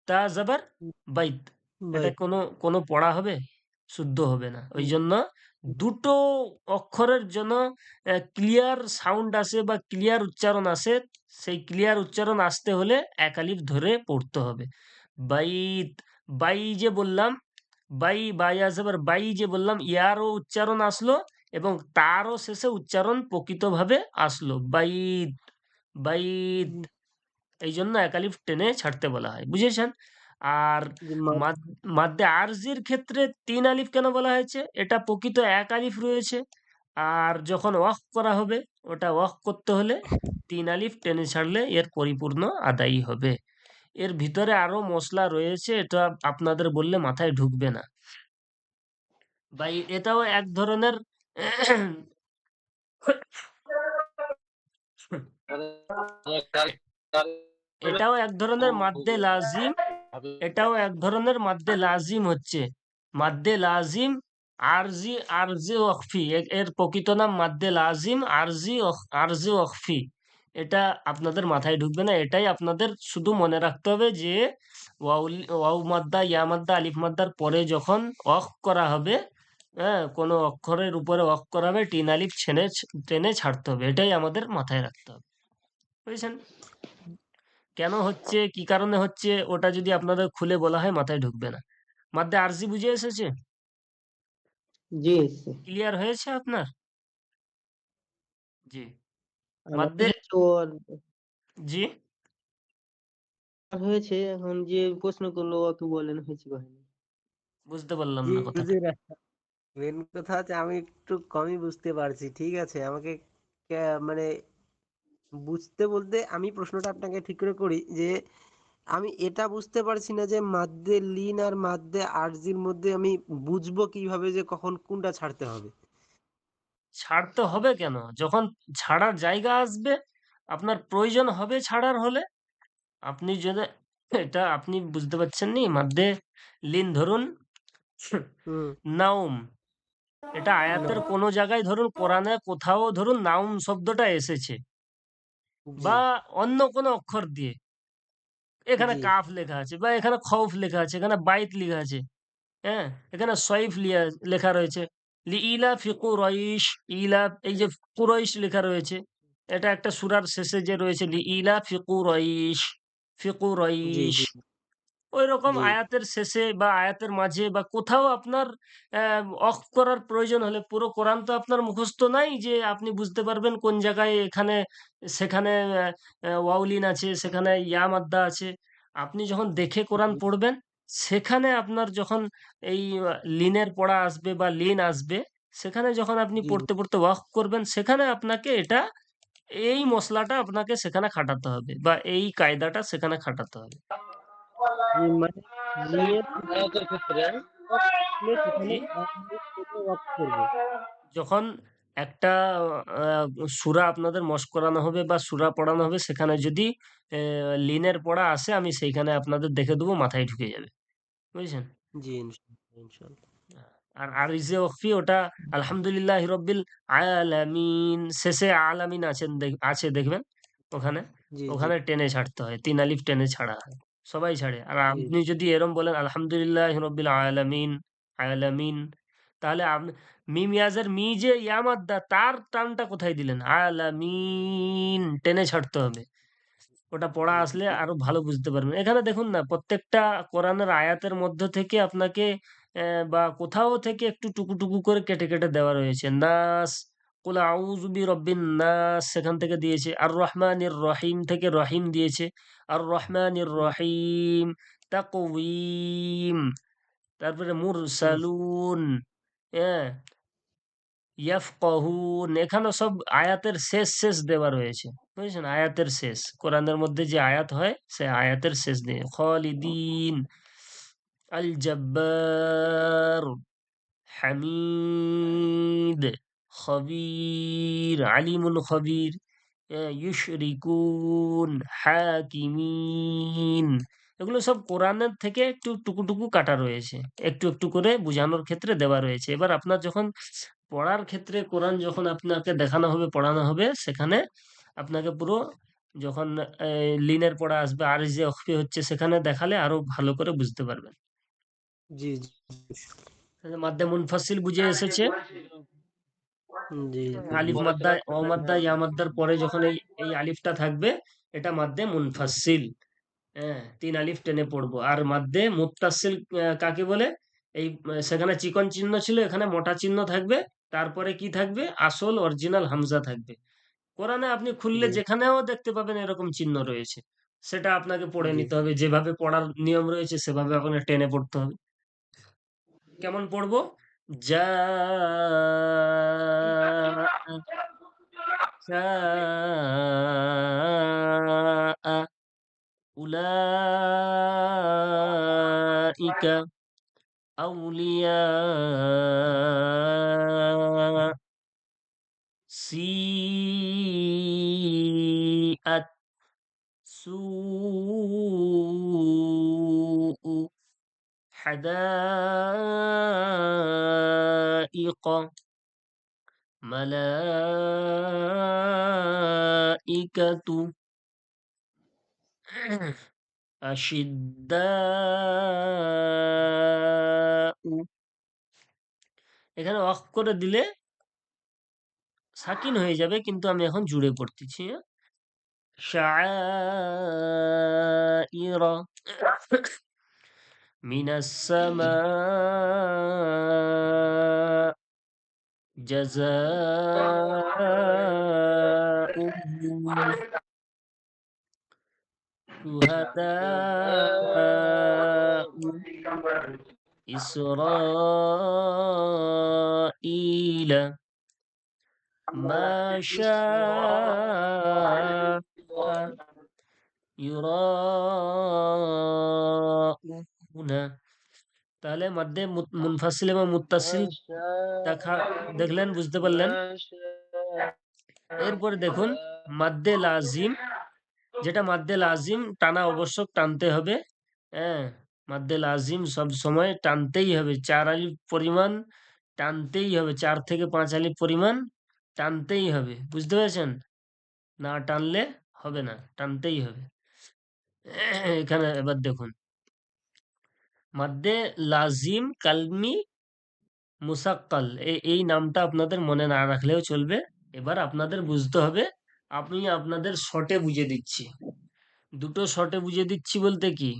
তা জাবার হুম, বাইত, বাই। এটা কোনো পড়া হবে? শুদ্ধ হবে না। ওই হুম, জন্য দুটো অক্ষরের জন্য ক্লিয়ার সাউন্ড আসে বা ক্লিয়ার উচ্চারণ আসে, সেই ক্লিয়ার উচ্চারণ আসতে হলে এক আলিফ ধরে পড়তে হবে। বাইত, বাই যে বললাম, বাই বাই আবার বাই যে বললাম, ইয়ারও উচ্চারণ আসলো এবং তারও শেষে উচ্চারণ প্রকৃতভাবে আসলো, বাইত, বাইত। হুম। এই জন্য একালিফ টেনে ছাড়তে বলা হয়। বুঝেছেন? আর যে মাদ্দে আরজির ক্ষেত্রে তিন আলিফ কেন বলা হয়েছে? এটা প্রকৃত এক আলিফ রয়েছে, আর যখন ওয়াকফ করা হবে, ওটা ওয়াকফ করতে হলে তিন আলিফ টেনে ছাড়লে এর পরিপূর্ণ আদায়ী হবে। এর ভিতরে আরো মশলা রয়েছে, এটা আপনাদের বললে মাথায় ঢুকবে না। বা এটাও এক ধরনের এটাও এক ধরনের মাদ্দে লাজিম, এটাও এক ধরনের মাদ্দে লাজিম হচ্ছে। মাদ্দে লাজিম আরজি, আরজি ওয়াকফি, এর প্রকৃত নাম মাদ্দে লাজিম আরজি আরজি ওয়াকফি। এটা আপনাদের মাথায় ঢুকবে না, এটাই আপনাদের শুধু মনে রাখতে হবে যে ওয়াও মাদ্দা ইয়া মাদ্দা আলিফ মাদ্দার পরে যখন ওয়াকফ করা হবে, হ্যাঁ, কোনো অক্ষরের উপরে ওয়াকফ করা হবে, তিন আলিফ টেনে ছাড়তে হবে, এটাই আমাদের মাথায় রাখতে হবে। বুঝেছেন? কেন হচ্ছে, কি কারণে হচ্ছে, ওটা যদি আপনাদের খুলে বলা হয় মাথায় ঢুকবে না। মাদ্দে আরজি বুঝে এসেছে? জি এসছে। ক্লিয়ার হয়েছে আপনার? জি। আমার মাদ্দে, বুঝেছে ওর জি, হয়েছে, এখন যে প্রশ্ন করলো ও তো বলেন হয়েছে বা হয়নি। বুঝতে পারলাম জি, না কথাটা। হুজুর, মেন কথা হচ্ছে আমি একটু কমই বুঝতে পারছি। ঠিক আছে? আমাকে মানে বুঝতে বলতে আমি প্রশ্নটা আপনাকে ঠিক করে করি যে আমি এটা বুঝতে পারছি না যে মাদ্দে লিন আর মাদ্দে আরজির মধ্যে আমি বুঝবো কিভাবে যে কখন কোনটা ছাড়তে হবে? ছাড়তে হবে কেন? যখন ছাড়ার জায়গা আসবে, আপনার প্রয়োজন হবে ছাড়ার হলে, আপনি যদি, এটা আপনি বুঝতে পারছেন নি, মাদ্দে লিন ধরুন হুম, নাউম, এটা না, আয়াতের কোনো জায়গায় ধরুন, কোরআনে কোথাও ধরুন নাউম শব্দটা এসেছে, জি, বা অন্য কোনো অক্ষর দিয়ে, এখানে জি, কাফ লেখা আছে বা এখানে খৌফ লেখা আছে, এখানে বাইত লেখা আছে, হ্যাঁ, এখানে সয়ফ লেখা রয়েছে, লি ইলা ফি কুরাইশ, ইলা, এই যে কুরাইশ লেখা রয়েছে, এটা একটা সূরার শেষে যে রয়েছে লিইলা ফি জি কুরাইশ জি ঐরকম জি আয়াতের শেষে বা আয়াতের মাঝে বা কোথাও আপনার অক্ফ করার প্রয়োজন হলে পুরো কোরআন তো আপনার মুখস্থ নাই যে আপনি বুঝতে পারবেন কোন জায়গায় এখানে সেখানে ওয়াউলিন আছে, সেখানে ইয়া মাদ্দা আছে। আপনি যখন দেখে কোরআন জি পড়বেন, সেখানে আপনার যখন এই লিনের পড়া আসবে বা লিন আসবে, সেখানে যখন আপনি জি পড়তে, পড়তে ওয়াকফ করবেন, সেখানে আপনাকে এটা এই মসলাটা আপনাকে সেখানে খাটাতে হবে বা এই কায়দাটা সেখানে খাটাতে হবে। জি, মানে নিয়ত আয়াতের ক্ষেত্রে ওয়াক্ফ করলে সেখানে জি? এক মিনিট থেকে ওয়াক্ফ করব। যখন একটা সূরা আপনাদের মস্ক করানো হবে বা সূরা পড়ানো হবে, সেখানে যদি লিনের পড়া আসে, আমি সেইখানে আপনাদের দেখে দেবো, মাথায় ঢুকে যাবে। বুঝেছেন? জি ইনশাআল্লাহ ইনশাআল্লাহ। আর আরিজে ওয়াকফি ওটা আলহামদুলিল্লাহি রাব্বিল আলামিন, শেষে আলামিন আছে দেখবেন ওখানে। জি জি ওখানে টেনে ছাড়তে হয়। ৩ আলিফ টেনে ছাড়া হয়। সবাই ছাড়ে। আর জি আপনি যদি এরম বলেন আলহামদুলিল্লাহি রাব্বিল আলামিন, আলামিন, তাহলে মিম ইয়াজের মি যে ইয়া মাদ্দা, তার টানটা কোথায় দিলেন? আলামিন টেনে ছাড়তে হবে। ওটা পড়া জি আসলে আরো ভালো বুঝতে পারবেন। এখানে দেখুন না, প্রত্যেকটা কোরআনের আয়াতের মধ্য থেকে আপনাকে বা কোথাও থেকে একটু টুকু, টুকু করে কেটে, কেটে দেওয়া রয়েছে। নাস, কুল আউযু বিরব্বিন নাস সেখান থেকে দিয়েছে। আর রহমানির রহিম থেকে রহিম দিয়েছে। আর রহমানির জি রহিম, তাকওয়িম, তারপরে জি মুরসালুন, হ্যাঁ? ইয়াফকাহুন, এখানেও সব আয়াতের শেষ, শেষ দেওয়া রয়েছে। বুঝেছেন? আয়াতের শেষ। কোরআনের মধ্যে যে আয়াত হয়, সে আয়াতের শেষ দিয়ে। খালিদিন, আল জব্বার, হামিদ, খবীর, আলিমুল খবীর, ইউশরিকুন, হাকিমিন। এগুলো সব কোরআনের থেকে একটু টুকু, টুকু কাটা রয়েছে। একটু, একটু করে বুঝানোর ক্ষেত্রে দেওয়া রয়েছে। এবার আপনার যখন পড়ার ক্ষেত্রে কোরআন যখন আপনাকে দেখানো হবে, পড়ানো হবে, সেখানে আপনাকে পুরো যখন লিনের পড়া আসবে, আর যে অক্ষি হচ্ছে, সেখানে দেখালে আরো ভালো করে বুঝতে পারবেন। জি জি তাহলে মাদ্দে মুনফাসিল বুঝে এসেছে। জি জি আলিফ মাদ্দা, অ মাদ্দা, ইয়া মাদ্দার পরে যখন এই আলিফটা থাকবে, এটা মাদ্দে জি মুনফাসিল। হ্যাঁ, ৩ আলিফ টেনে পড়বো। আর মাদ্দে মুত্তাসিল কাকে বলে? এই সেখানে চিকন চিহ্ন ছিল, এখানে মোটা চিহ্ন থাকবে। তারপরে কি থাকবে? আসল অরিজিনাল হামজা থাকবে। কোরআনে আপনি খুললে জি যেখানেও দেখতে পাবেন এরকম চিহ্ন রয়েছে। সেটা আপনাকে পড়ে জি নিতে হবে। যেভাবে পড়ার নিয়ম রয়েছে সেভাবে আপনাকে টেনে পড়তে হবে। কেমন পড়বো? জাআ, শাআ, উলাইকা, আউলিয়া, সিআত, সুউ, حدائق، ملائكة، أشداء। এখানে অফ করে দিলে সাকিন হয়ে যাবে, কিন্তু আমি এখন জুড়ে পড়তেছি। হ্যাঁ? শাআইর মিনাস সামা, জাযাউহুম শুহাদাউ, ইসরাঈল, মা শাআ ইউরাউনা। তাহলে মাদ্দে মুনফাসিল এবং মুত্তাসিল দেখা দেখলেন, বুঝতে পারলেন। এরপরে দেখুন মাদ্দে লাজিম, যেটা মাদ্দে লাজিম টানা আবশ্যক, টানতে হবে। হ্যাঁ, মাদ্দে লাজিম সব সময় টানতেই হবে। ৪ আলিফ পরিমাণ টানতেই হবে। ৪ থেকে ৫ আলিফ পরিমাণ টানতেই হবে। বুঝতে পেরেছেন? না টানলে হবে না, টানতেই হবে। এখানে এবার দেখুন, মাদ্দে লাজিম কালমি মুসাক্কাল, এই নামটা আপনাদের মনে না রাখলেও চলবে। এবার আপনাদের বুঝতে হবে আমি আপনাদের শর্টে বুঝিয়ে দিচ্ছি। দুটো শর্টে বুঝিয়ে দিচ্ছি বলতে কি,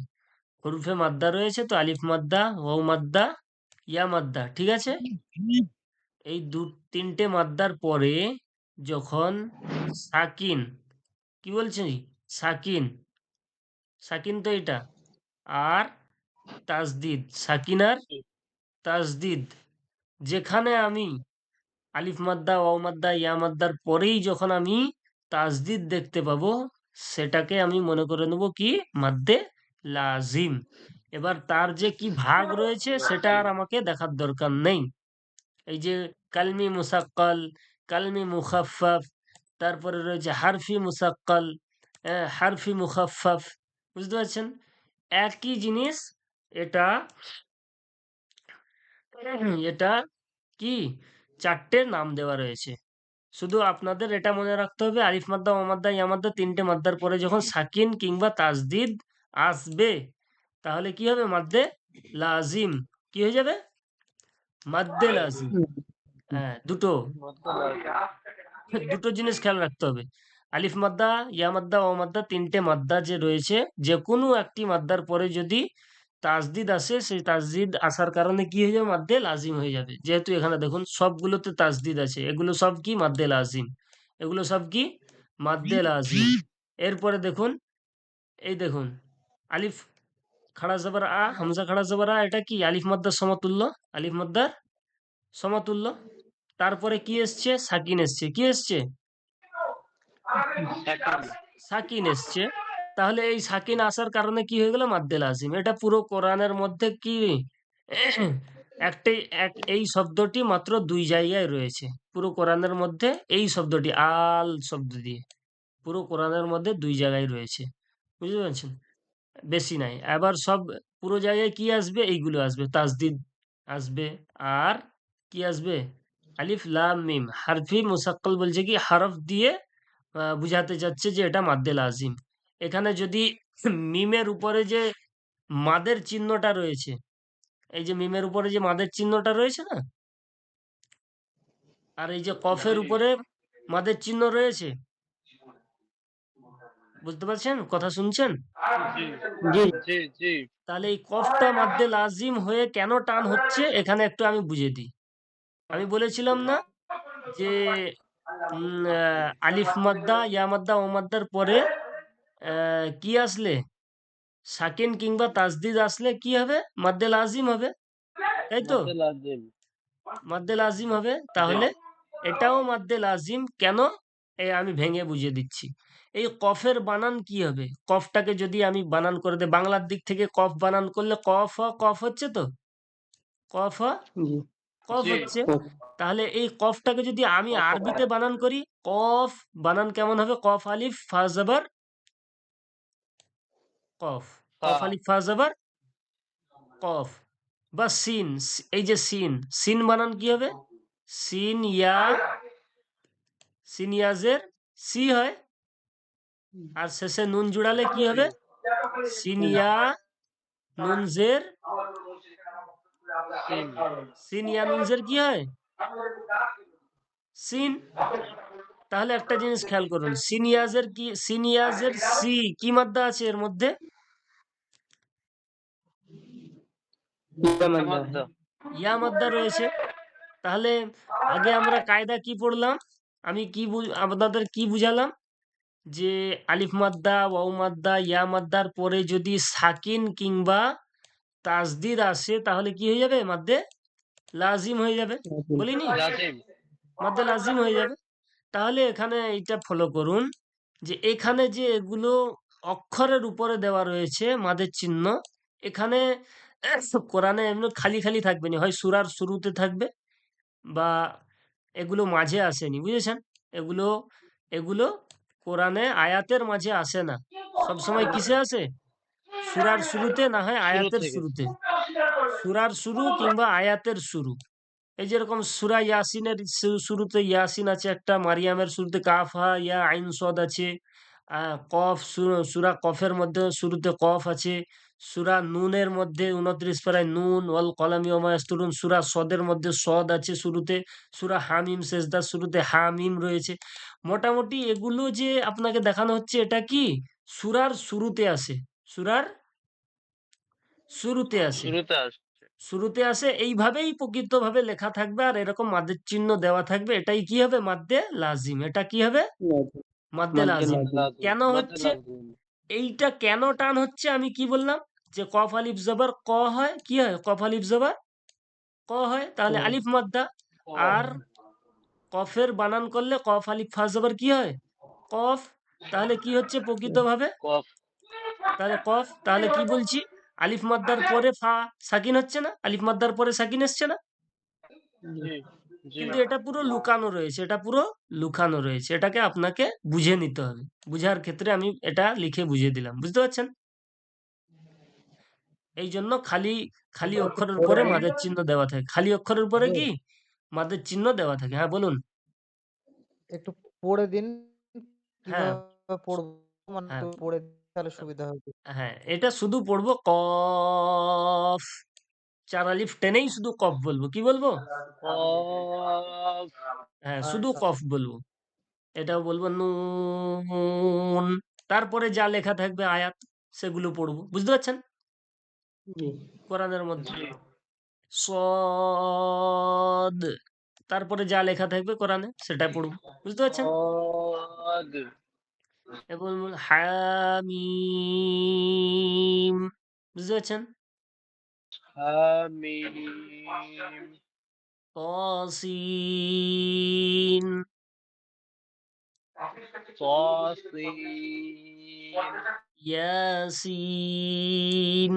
হরফে মাদ্দা রয়েছে তো, আলিফ মাদ্দা, ওয়াও মাদ্দা, ইয়া মাদ্দা, ঠিক আছে? এই তিনটে মাদ্দার পরে যখন সাকিন, কি বলছি, সাকিন, সাকিন তো এটা, আর তাজদিদ, সাকিন আর তাজদিদ, যেখানে আমি আলিফ মাদ্দা, ওয়াও মাদ্দা, ইয়া মাদ্দার পরেই যখন আমি তাজদিদ দেখতে পাবো, সেটাকে আমি মনে করে নেব কি মাদ্দে লাজিম। এবার তার যে কি ভাগ রয়েছে সেটা আর আমাকে দেখার দরকার নেই। এই যে কালমি মুসাক্কাল, কালমি মুখাফফাফ, তারপরে রয়েছে হারফি মুসাক্কাল, হারফি মুখাফফাফ, বুঝতে পারছেন? একই জিনিস এটা, এটা কি চারটে নাম দেওয়া রয়েছে। শুধু আপনাদের এটা মনে রাখতে হবে, আলিফ মাদ্দা, ওয়া মাদ্দা, ইয়া মাদ্দা, তিনটে মাদ্দার পরে যখন সাকিন কিংবা তাজদিদ আসবে, তাহলে কি হবে মাদ্দে লাজিম। কি হয়ে যাবে? মাদ্দে লাজিম। হ্যাঁ, দুটো দুটো জিনিস খেয়াল রাখতে হবে। আলিফ মাদ্দা, ইয়া মাদ্দা, ওয়া মাদ্দা, তিনটে মাদ্দা যে রয়েছে, যে কোনো একটি মাদ্দার পরে যদি তাজদিদ আসে, সেই তাজদিদ আসার কারণে কি হয়ে যাবে? মাদ্দে লাজিম হয়ে যাবে। যেহেতু এখানে দেখুন সবগুলোতে তাজদিদ আছে, এগুলো সব কি মাদ্দে লাজিম, এগুলো সব কি মাদ্দে লাজিম। এরপরে দেখুন, এই দেখুন, আলিফ খাড়া জবর আ, হামজা খাড়া জবর আ, এটা কি আলিফ মাদ্দার সমতুল্য, আলিফ মাদ্দার সমতুল্য। তারপরে কি এসছে? সাকিন এসছে। কি এসছে? সাকিন এসছে। তাহলে এই সাকিন আসার কারণে কি হয়ে গেল? মাদ্দে লাজিম। এটা পুরো কোরআনের মধ্যে কি একটাই, এই শব্দটি মাত্র দুই জায়গায় রয়েছে পুরো কোরআনের মধ্যে। এই শব্দটি আল শব্দ দিয়ে পুরো কোরআনের মধ্যে দুই জায়গায় রয়েছে, বুঝতে পারছেন? বেশি নাই। আবার সব পুরো জায়গায় কি আসবে? এইগুলো আসবে, তাজদিদ আসবে, আর কি আসবে? আলিফ লাম মিম, হারফি মুসাক্কাল বলছে কি হরফ দিয়ে বুঝাতে চাচ্ছে যে এটা মাদ্দে লাজিম। এখানে যদি মিমের উপরে যে মাদের চিহ্নটা রয়েছে, এই যে মিমের উপরে যে মাদের চিহ্নটা রয়েছে না, আর এই যে কফের উপরে মাদের চিহ্ন রয়েছে, বুঝতে পারছেন? কথা শুনছেন? জি। তাহলে এই কফটা মাদ্দে লাজিম হয়ে কেন টান হচ্ছে এখানে একটু আমি বুঝিয়ে দিই। আমি বলেছিলাম না যে আলিফ মাদ্দা, ইয়া মাদ্দা, ও মাদ্দার পরে কি আসলে, সাকিন কিংবা তাজদিদ আসলে কি হবে? মাদ্দে লাজিম হবে, তাই তো? মাদ্দে লাজিম। মাদ্দে লাজিম হবে। তাহলে এটাও মাদ্দে লাজিম কেন? আমি ভেঙে বুঝিয়ে দিচ্ছি। এই কফের বানান কি হবে? কফটাকে যদি আমি বানান করে দেই, বাংলার দিক থেকে কফ বানান করলে কফ কফ হচ্ছে তো, কফ জি। কফ হচ্ছে। তাহলে এই কফটাকে যদি আমি আরবিতে বানান করি, কফ বানান কেমন হবে? কফ আলিফ ফা জবর কফ, কফ আলিফ ফা জবর কফ, বা সিন, এই যে সিন, সিন বানান কি হবে? সিন ইয়া, সিন ইয়াজের সি হয়, আর শেষে নুন জুড়ালে কি হবে? সিন ইয়া নুন জের, সিন ইয়া নুন জের কি হয়? সিন। তাহলে একটা জিনিস খেয়াল করুন, সিনিয়াজের কি, সিনিয়াজের সি কি মাদ্দা আছে এর মধ্যে? ইয়া মাদ্দা রয়েছে। তাহলে আগে আমরা কায়দা কি পড়লাম? আমি কি আপনাদের কি বুঝালাম? যে আলিফ মাদ্দা, ওয়াও মাদ্দা, ইয়া মাদ্দার পরে যদি সাকিন কিংবা তাজদিদ আসে, তাহলে কি হয়ে যাবে? মাদ্দে লাজিম হয়ে যাবে, বলিনি? মাদ্দে লাজিম হয়ে যাবে। তাহলে এখানে এইটা ফলো করুন, যে এখানে যে এগুলো অক্ষরের উপরে দেওয়া রয়েছে মাদের চিহ্ন, এখানে কোরআনে এমনি খালি খালি থাকবে না, হয় সূরার শুরুতে থাকবে, বা এগুলো মাঝে আসেনি, বুঝেছেন? এগুলো এগুলো কোরআনে আয়াতের মাঝে আসে না, সব সময় কিসে আসে? সূরার শুরুতে, না হয় আয়াতের শুরুতে, সূরার শুরু কিংবা আয়াতের শুরু। এই যেরকম সূরা ইয়াসিনের শুরুতে ইয়াসিন আছে একটা, মারিয়ামের শুরুতে কাফ হা ইয়া আইন সদ আছে, কফ, সূরা কফের মধ্যে শুরুতে কফ আছে, সূরা নুনের মধ্যে 29 পারায় নুন, ওয়াল কলামি ওয়া মা ইয়াসতুরুন, সূরা সদের মধ্যে সদ আছে শুরুতে, সূরা হামিম সেজদার শুরুতে হামিম রয়েছে। মোটামুটি এগুলো যে আপনাকে দেখানো হচ্ছে এটা কি সূরার শুরুতে আসে, সূরার শুরুতে আসে, শুরুতে আসছে। শুরুতে আসে, এইভাবেই প্রকৃতভাবে লেখা থাকবে আর এরকম মাদের চিহ্ন দেওয়া থাকবে, এটাই কি হবে মাদ্দে লাজিম, এটা কি হবে মাদ্দে মাদ্দে লাজিম। লাজিম। লাজিম, কেন মাদ্দে হচ্ছে লাজিম। এইটা, কেন টান হচ্ছে আমি কি বললাম যে কফ আলিফ জবর ক হয়, কি হয় কফ আলিফ জবর ক হয়, তাহলে ক। আলিফ মাদ্দা। আর কফের বানান করলে কফ আলিফ ফা জবর কি হয় কফ, তাহলে কি হচ্ছে প্রকৃতভাবে, কফ। তাহলে কফ, তাহলে কি বলছি আলিফ মাদ্দার পরে ফা সাকিন হচ্ছে না, আলিফ মাদ্দার পরে সাকিন এসছে না, জি, জি। কিন্তু এটা পুরো লুকানো রয়েছে, এটা পুরো লুকানো রয়েছে, এটাকে আপনাকে বুঝে নিতে হবে। বুঝার ক্ষেত্রে আমি এটা লিখে বুঝিয়ে দিলাম, বুঝতে পারছেন? এই জন্য খালি খালি অক্ষরের উপরে মাদের চিহ্ন দেওয়া থাকে, খালি অক্ষরের উপরে কি মাদের চিহ্ন দেওয়া থাকে। হ্যাঁ বলুন। একটু পড়ে দিন হ্যাঁ, কিভাবে পড়বো, মানে হ্যাঁ, একটু পড়ে দিলে তাহলে সুবিধা হবে। হ্যাঁ, এটা শুধু পড়বো কফ, চার আলিফ টেনেই শুধু কফ বলবো, কি বলবো? কফ। হ্যাঁ, শুধু কফ বলবো। এটাও বলবো নুন, তারপরে যা লেখা থাকবে আয়াত সেগুলো পড়বো, বুঝতে পারছেন? জি। কোরআনের মধ্যে জি। সদ, তারপরে যা লেখা থাকবে কোরআনে সেটা পড়বো, বুঝতে পারছেন? সদ। এবং হামিম, বুঝতে পারছেন? হামিম। তসিন, তসিন। ইয়াসিন,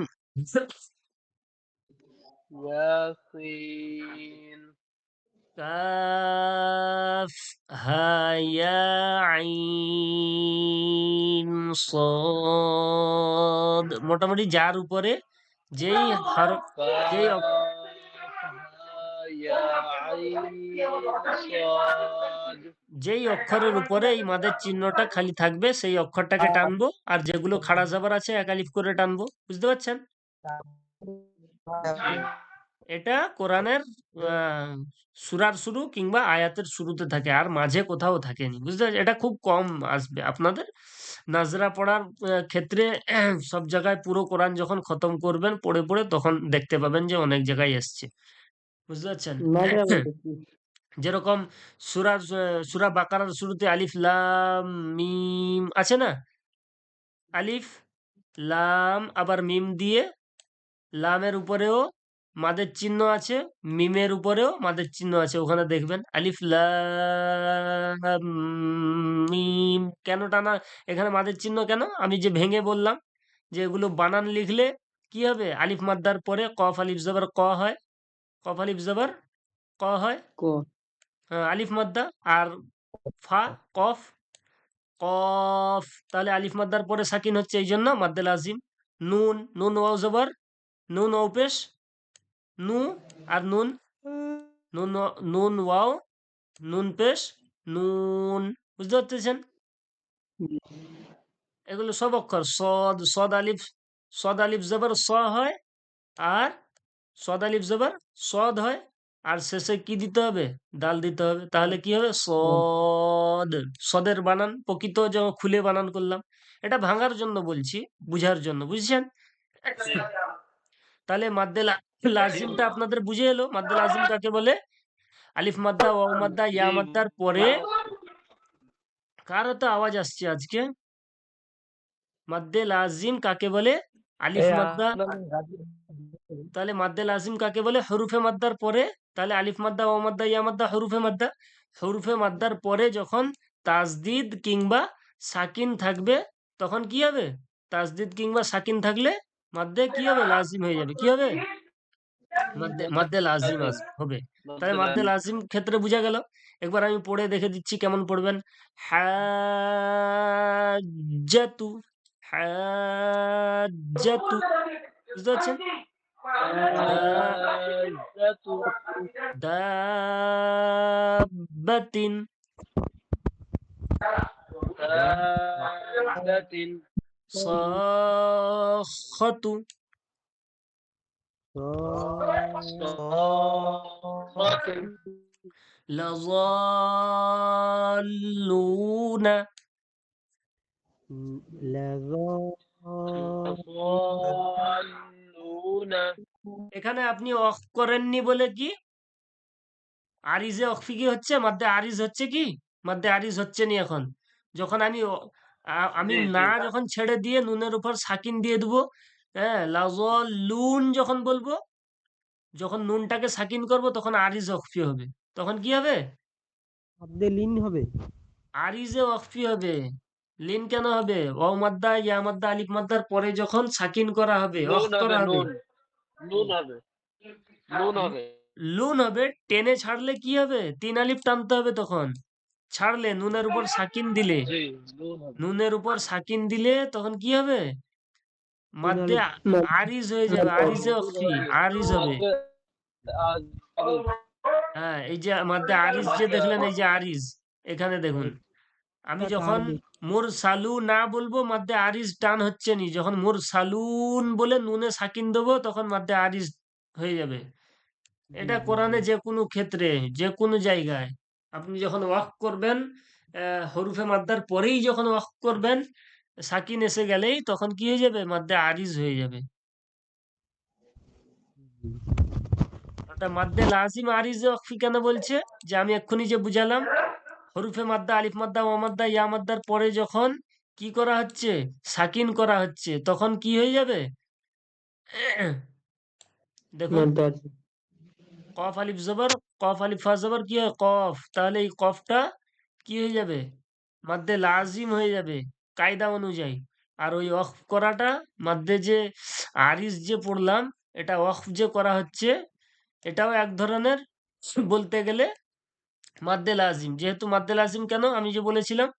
ইয়াসিন। কাফ হা আইন সদ, মোটামুটি যার উপরে যেই হরফ, যেই কাফ ইয়া আইন সাদ। যেই অক্ষরের উপরে এই মাদের চিহ্নটা খালি থাকবে সেই অক্ষরটাকে টানবো, আর যেগুলো খাড়া জাবার আছে এক আলিফ করে টানবো, বুঝতে পারছেন? জি। এটা কোরআনের আহ, সূরার শুরু কিংবা আয়াতের শুরুতে থাকে, আর মাঝে কোথাও থাকেনি, বুঝতে পারছেন? এটা খুব কম আসবে আপনাদের নাজরা পড়ার ক্ষেত্রে। সব জায়গায় পুরো কোরআন যখন খতম করবেন পড়ে পড়ে তখন দেখতে পাবেন যে অনেক জায়গায় এসছে, বুঝতে পারছেন? নাজরা বলতে কি? যেরকম সূরা বাকারার শুরুতে আলিফ লাম মিম আছে না, আলিফ লাম আবার মিম দিয়ে, লামের উপরেও মাদের চিহ্ন আছে, মিমের উপরেও মাদের চিহ্ন আছে, ওখানে দেখবেন আলিফ লাম মিম, কেন টানা এখানে মাদের চিহ্ন কেন, আমি যে ভেঙে বললাম যে এগুলো বানান লিখলে কি হবে, আলিফ মাদ্দার পরে কফ আলিফ জবর ক হয়, কফ আলিফ জবর ক হয়, ক। আলিফ মাদ্দা, আর ফা কফ, কফ, তাহলে আলিফ মাদ্দার পরে সাকিন হচ্ছে এই জন্য মাদ্দে লাজিম। নুন, নুন ওয়াও জবর, নুন ওয়াও পেশ, নু, আর নুন, নুন ওয়াও, নুন পেশ, নুন, বুঝতে পারতেছেন? এগুলো সব অক্ষর, সদ, সদ আলিফ জবর স হয়, আর সদ আলিফ জবর সদ হয়, আর শেষে কি দিতে হবে, দাল দিতে হবে, তাহলে কি হবে সদ, সদের বানান প্রকৃত যখন খুলে বানান করলাম, এটা ভাঙার জন্য বলছি, বুঝার জন্য, বুঝছেন? তাহলে মাদ্দে লাজিমটা আপনাদের বুঝে এলো, মাদ্দে লাজিম কাকে বলে, আলিফ মাদ্দা ওয়াও মাদ্দা ইয়া জি। মাদ্দার পরে, কার তো আওয়াজ আসছে আজকে, মাদ্দে লাজিম কাকে বলে, আলিফ এই মাদ্দা, আপনাদের গাজী, তাহলে মাদ্দে লাজিম কাকে বলে, হরুফে মাদ্দার পরে, তাহলে আলিফ মাদ্দা ওয়াও মাদ্দা ইয়া মাদ্দা হরুফে মাদ্দা, হরুফে মাদ্দার পরে যখন তাসদিদ কিংবা সাকিন থাকবে তখন কি হবে, তাসদিদ কিংবা সাকিন থাকলে মাদ্দে কি হবে লাজিম হয়ে যাবে, কি হবে মাদ্দে, মাদ্দে লাজিম হবে। তাহলে মাদ্দে মাদ্দে লাজিম। লাজিম ক্ষেত্রে বুঝা গেল। একবার আমি পড়ে দেখে দিচ্ছি কেমন পড়বেন। হাজ্জাতু, হাজ্জাতু, বুঝতে পারছেন? দা- হাজ্জাতু। দাব্বাতিন, দাব্বাতিন। সাখাতু, صاد লাযাল্লুন। ضالون এখানে আপনি অফ করেননি বলে কি আরিজে অক্ফি কি হচ্ছে, মাদ্দে আরিজ হচ্ছে কি, মাদ্দে আরিজ হচ্ছে নি এখন। যখন আমি আমি জি জি না যখন ছেড়ে দিয়ে নুনের উপর সাকিন দিয়ে দেবো, হ্যাঁ, লাযাল্লুন যখন বলবো, যখন নুনটাকে সাকিন করব তখন আরিজ অক্ফি হবে। তখন কি হবে? শব্দে লিন হবে। আরিজে অক্ফি হবে। লিন কেন হবে? ওয়াও মাদ্দা ইয়া মাদ্দা আলিফ মাদ্দার পরে যখন সাকিন করা হবে, অখ নুন হবে করা হবে, নুন নুন হবে নুন হবে লুন হবে। টেনে ছাড়লে কি হবে? তিন আলিফ টানতে হবে তখন। ছাড়লে নুনের উপর সাকিন দিলে, জি নুন হবে নুনের উপর সাকিন দিলে তখন কি হবে? তিন মাদ্দে আলিফ আরিজ হয়ে যাবে, আরিজে নুন অক্ফি, হবে আরিজ হবে। মাদ্দে হ্যাঁ, এই যে মাদ্দে আরিজ যে দেখলেন, এই যে আরিজ, এখানে দেখুন আমি যখন তার মুরসালু না বলবো মাদ্দে আরিজ টান হচ্ছে নি, যখন মুরসালুন বলে নুনে সাকিন দেবো তখন মাদ্দে আরিজ হয়ে যাবে। এটা কোরআনে যে কোনো ক্ষেত্রে, যে কোনো জায়গায় আপনি যখন ওয়াক করবেন, হরুফে মাদ্দার পরেই যখন ওয়াক করবেন, সাকিন এসে গেলেই তখন কি হয়ে যাবে? মাদ্দে আরিজ হয়ে যাবে। ওটা মাদ্দে লাজিম আরিজে ওয়াকফি কেন বলছে? যে আমি এক্ষুনি যে বুঝালাম, হরুফে মাদ্দা আলিফ মাদ্দা ওয়া মাদ্দা ইয়া মাদ্দার পরে যখন কি করা হচ্ছে? সাকিন করা হচ্ছে, তখন কি হয়ে যাবে? দেখুন, মানতে পারছি। কফ আলিফ জবর, কফ আলিফ ফা জবর কি হয়? কফ। তাহলে এই কফটা কি হয়ে যাবে? মাদ্দে লাজিম হয়ে যাবে কায়দা অনুযায়ী। আর ওই ওয়াকফ করাটা, মাদ্দে যে আরিজ যে পড়লাম, এটা ওয়াকফ যে করা হচ্ছে, এটাও এক ধরনের বলতে গেলে মাদ্দে লাজিম। যেহেতু মাদ্দে লাজিম কেন আমি যে বলেছিলাম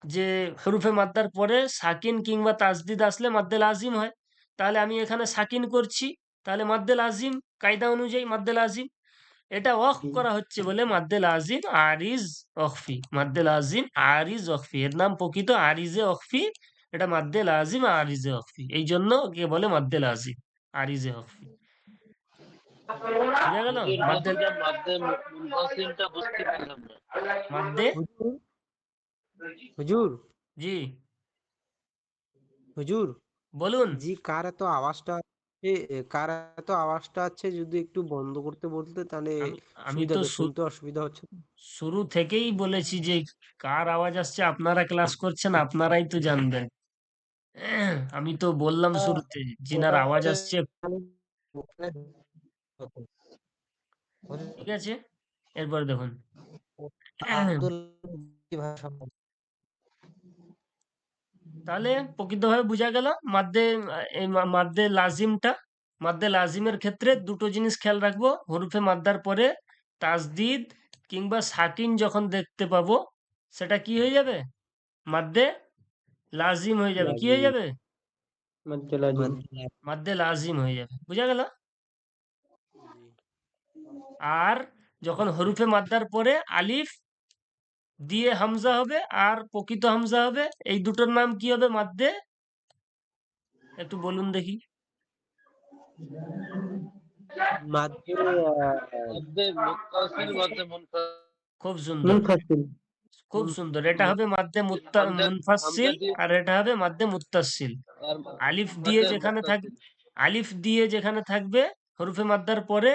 যে হরুফে মাদ্দার পরে সাকিন কিংবা তাজদিদ আসলে মাদ্দে লাজিম হয়। তাহলে আমি এখানে সাকিন করছি, তাহলে মাদ্দে লাজিম, কায়দা অনুযায়ী মাদ্দে লাজিম। এটা ওয়াকফ করা হচ্ছে বলে মাদ্দে লাজিম আরিজ ওয়াকফি, মাদ্দে লাজিম আরিজ ওয়াকফি, এর নাম প্রকৃত আরিজে ওয়াকফি। এটা মাদ্দে লাজিম আরিজে ওয়াকফি, এই জন্য কে বলে মাদ্দে লাজিম আরিজে ওয়াকফি। বুঝা গেল? হুজুর মাদ্দে, বলছিলাম মাদ্দে মুনফাসিলটা বুঝতে পারলাম না মাদ্দে, হুজুর হুজুর জি হুজুর বলুন। জি, কার এত আওয়াজটা আছে যদি একটু বন্ধ করতে বলতে তাহলে আমি আমি সুবিধা তো হতো, শুনতে অসুবিধা হচ্ছে তো। শুরু থেকেই বলেছি যে কার আওয়াজ আসছে, আপনারা ক্লাস করছেন, আপনারাই তো জানবেন। আমি তো বললাম শুরুতে জিনার ওটা আওয়াজ হচ্ছে আসছে। ওখানে ঠিক আছে, এরপর দেখুন। আব্দুল ভাষা তাহলে প্রকৃতভাবে বোঝা গেল মাদ্দে, এই মাদ্দে লাজিমটা, মাদ্দে লাজিমের ক্ষেত্রে দুটো জিনিস খেয়াল রাখবো। হরুফে মাদ্দার পরে তাজদিদ কিংবা সাকিন যখন দেখতে পাবো, সেটা কি হয়ে যাবে? মাদ্দে লাজিম হয়ে যাবে। কি হয়ে লাজিম যাবে? মানতে লাজিম। মাদ্দে লাজিম হয়ে যাবে। বুঝা গেল? জি। আর যখন হরুফে মাদ্দার পরে আলিফ দিয়ে হামজা হবে আর প্রকৃত হামজা হবে, এই দুটোর নাম কি হবে মাদ্দে? একটু বলুন দেখি। মাদ্দে মাদ্দে মুত্তাসিল মাদ্দে মুনফাসিল খুব সুন্দর, মুনফাসিল। খুব সুন্দর। এটা হবে মাদ্দে হামজা হামজা মুনফাসসিল, দিয়ে আর এটা হবে মাদ্দে মুত্তাসিল। আর আলিফ দিয়ে মাদ্দে যেখানে মুত্তাসিল আলিফ দিয়ে যেখানে থাকবে হরফে মাদ্দার পরে,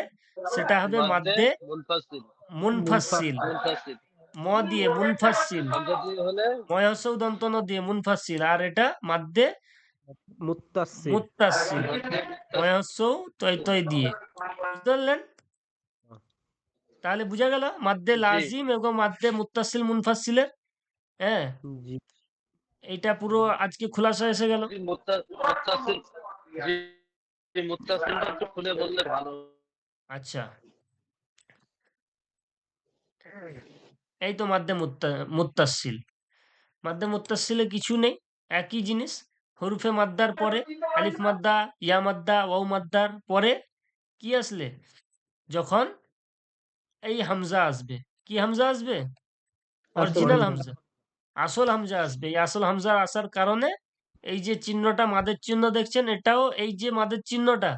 সেটা হবে মাদ্দে মাদ্দে মুনফাসিল মুনফাসসিল। মুনফাসিল ম দিয়ে মুনফাসসিল, হামজা দিয়ে হলে ময়সৌ দন্ত ন দিয়ে মুনফাসসিল, আর এটা মাদ্দে মুত্তাসির। মুত্তাসিল, মাদ্দে মুত্তাসিল ময়সৌ তয় তয় দিয়ে। বুঝতে পারলেন? তাহলে বুঝা গেল মাদ্দে জি লাজিম এবং মাদ্দে মুত্তাসিল মুনফাসসিলের। হ্যাঁ, জি এইটা পুরো আজকে খোলাসা এসে গেল। জি মুত্তাসিল জি জি, মুত্তাসিলটা একটু খুলে বললে ভালো আচ্ছা, এই তো মাদ্দে মুত্তাসিল। মাদ্দে মুত্তাসিলে কিছু নেই, একই জিনিস। হরুফে মাদ্দার পরে আলিফ মাদ্দা ইয়া মাদ্দা ওয়াও মাদ্দার পরে কি আসলে, যখন এই হামজা আসবে, কি হামজা আসবে? আসল অরিজিনাল হামজা। হামজা, আসল হামজা আসবে। এই আসল হামজা আসার কারণে এই যে চিহ্নটা মাদের চিহ্ন দেখছেন, এটাও এই যে মাদের চিহ্নটা,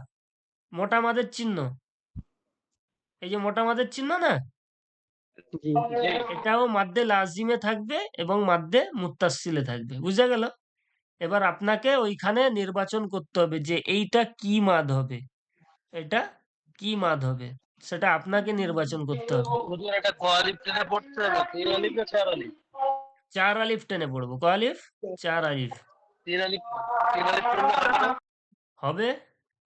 মোটা মাদের চিহ্ন, এই যে মোটা মাদের চিহ্ন না, জি এটাও মাদ্দে লাজিমে থাকবে এবং মাদ্দে মুত্তাসিলে থাকবে। বুঝা গেল? এবার আপনাকে ওইখানে নির্বাচন করতে হবে যে এইটা কি মাদ হবে, এটা কি মাদ হবে, সেটা আপনাকে নির্বাচন করতে হবে। হুজুর এটা ক আলিফ টেনে পড়তে হবে, 3 আলিফ না 4 আলিফ? 4 আলিফ টেনে পড়বো। ক আলিফ? 4 আলিফ। 3 আলিফ, 3 আলিফ পড়লে হবে না? হবে,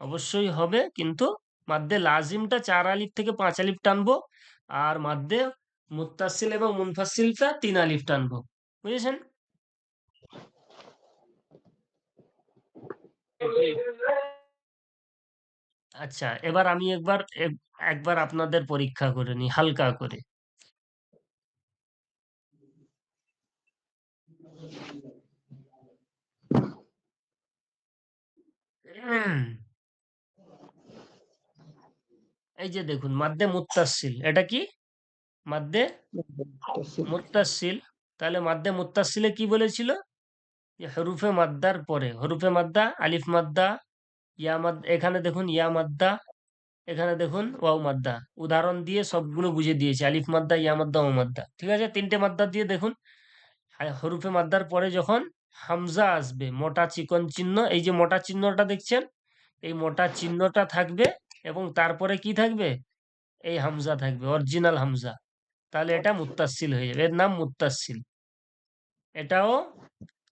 অবশ্যই হবে, কিন্তু মাদ্দে লাজিমটা 4 আলিফ থেকে 5 আলিফ টানবো, আর মাদ্দে মুত্তাসিল এবং মুনফাসিলটা 3 আলিফ টানবো। বুঝেছেন? জি। আচ্ছা, এবার আমি একবার আপনাদের পরীক্ষা করে নিই হালকা করে। এই যে দেখুন মাদ্দে মুত্তাসিল, এটা কি? মাদ্দে মুত্তাসিল। তাহলে মাদ্দে মুত্তাসিলে কি বলেছিল? যে হরুফে মাদ্দার পরে হরুফে মাদ্দা, আলিফ মাদ্দা, ইয়া মাদ্দা, এখানে দেখুন ইয়া মাদ্দা, এখানে দেখুন ওয়াও মাদ্দা। উদাহরণ দিয়ে সবগুলো বুঝিয়ে দিয়েছে, আলিফ মাদ্দা, ইয়া মাদ্দা, ওয়াও মাদ্দা। ঠিক আছে? 3টে মাদ্দা দিয়ে দেখুন। হরুফে মাদ্দার পরে যখন হামজা আসবে, মোটা চিকন চিহ্ন, এই যে মোটা চিহ্নটা দেখছেন, এই মোটা চিহ্নটা থাকবে এবং তারপরে কি থাকবে? এই হামজা থাকবে, অরিজিনাল হামজা। তাহলে এটা মুত্তাসিল হয়ে যাবে, এর নাম মুত্তাসিল। এটাও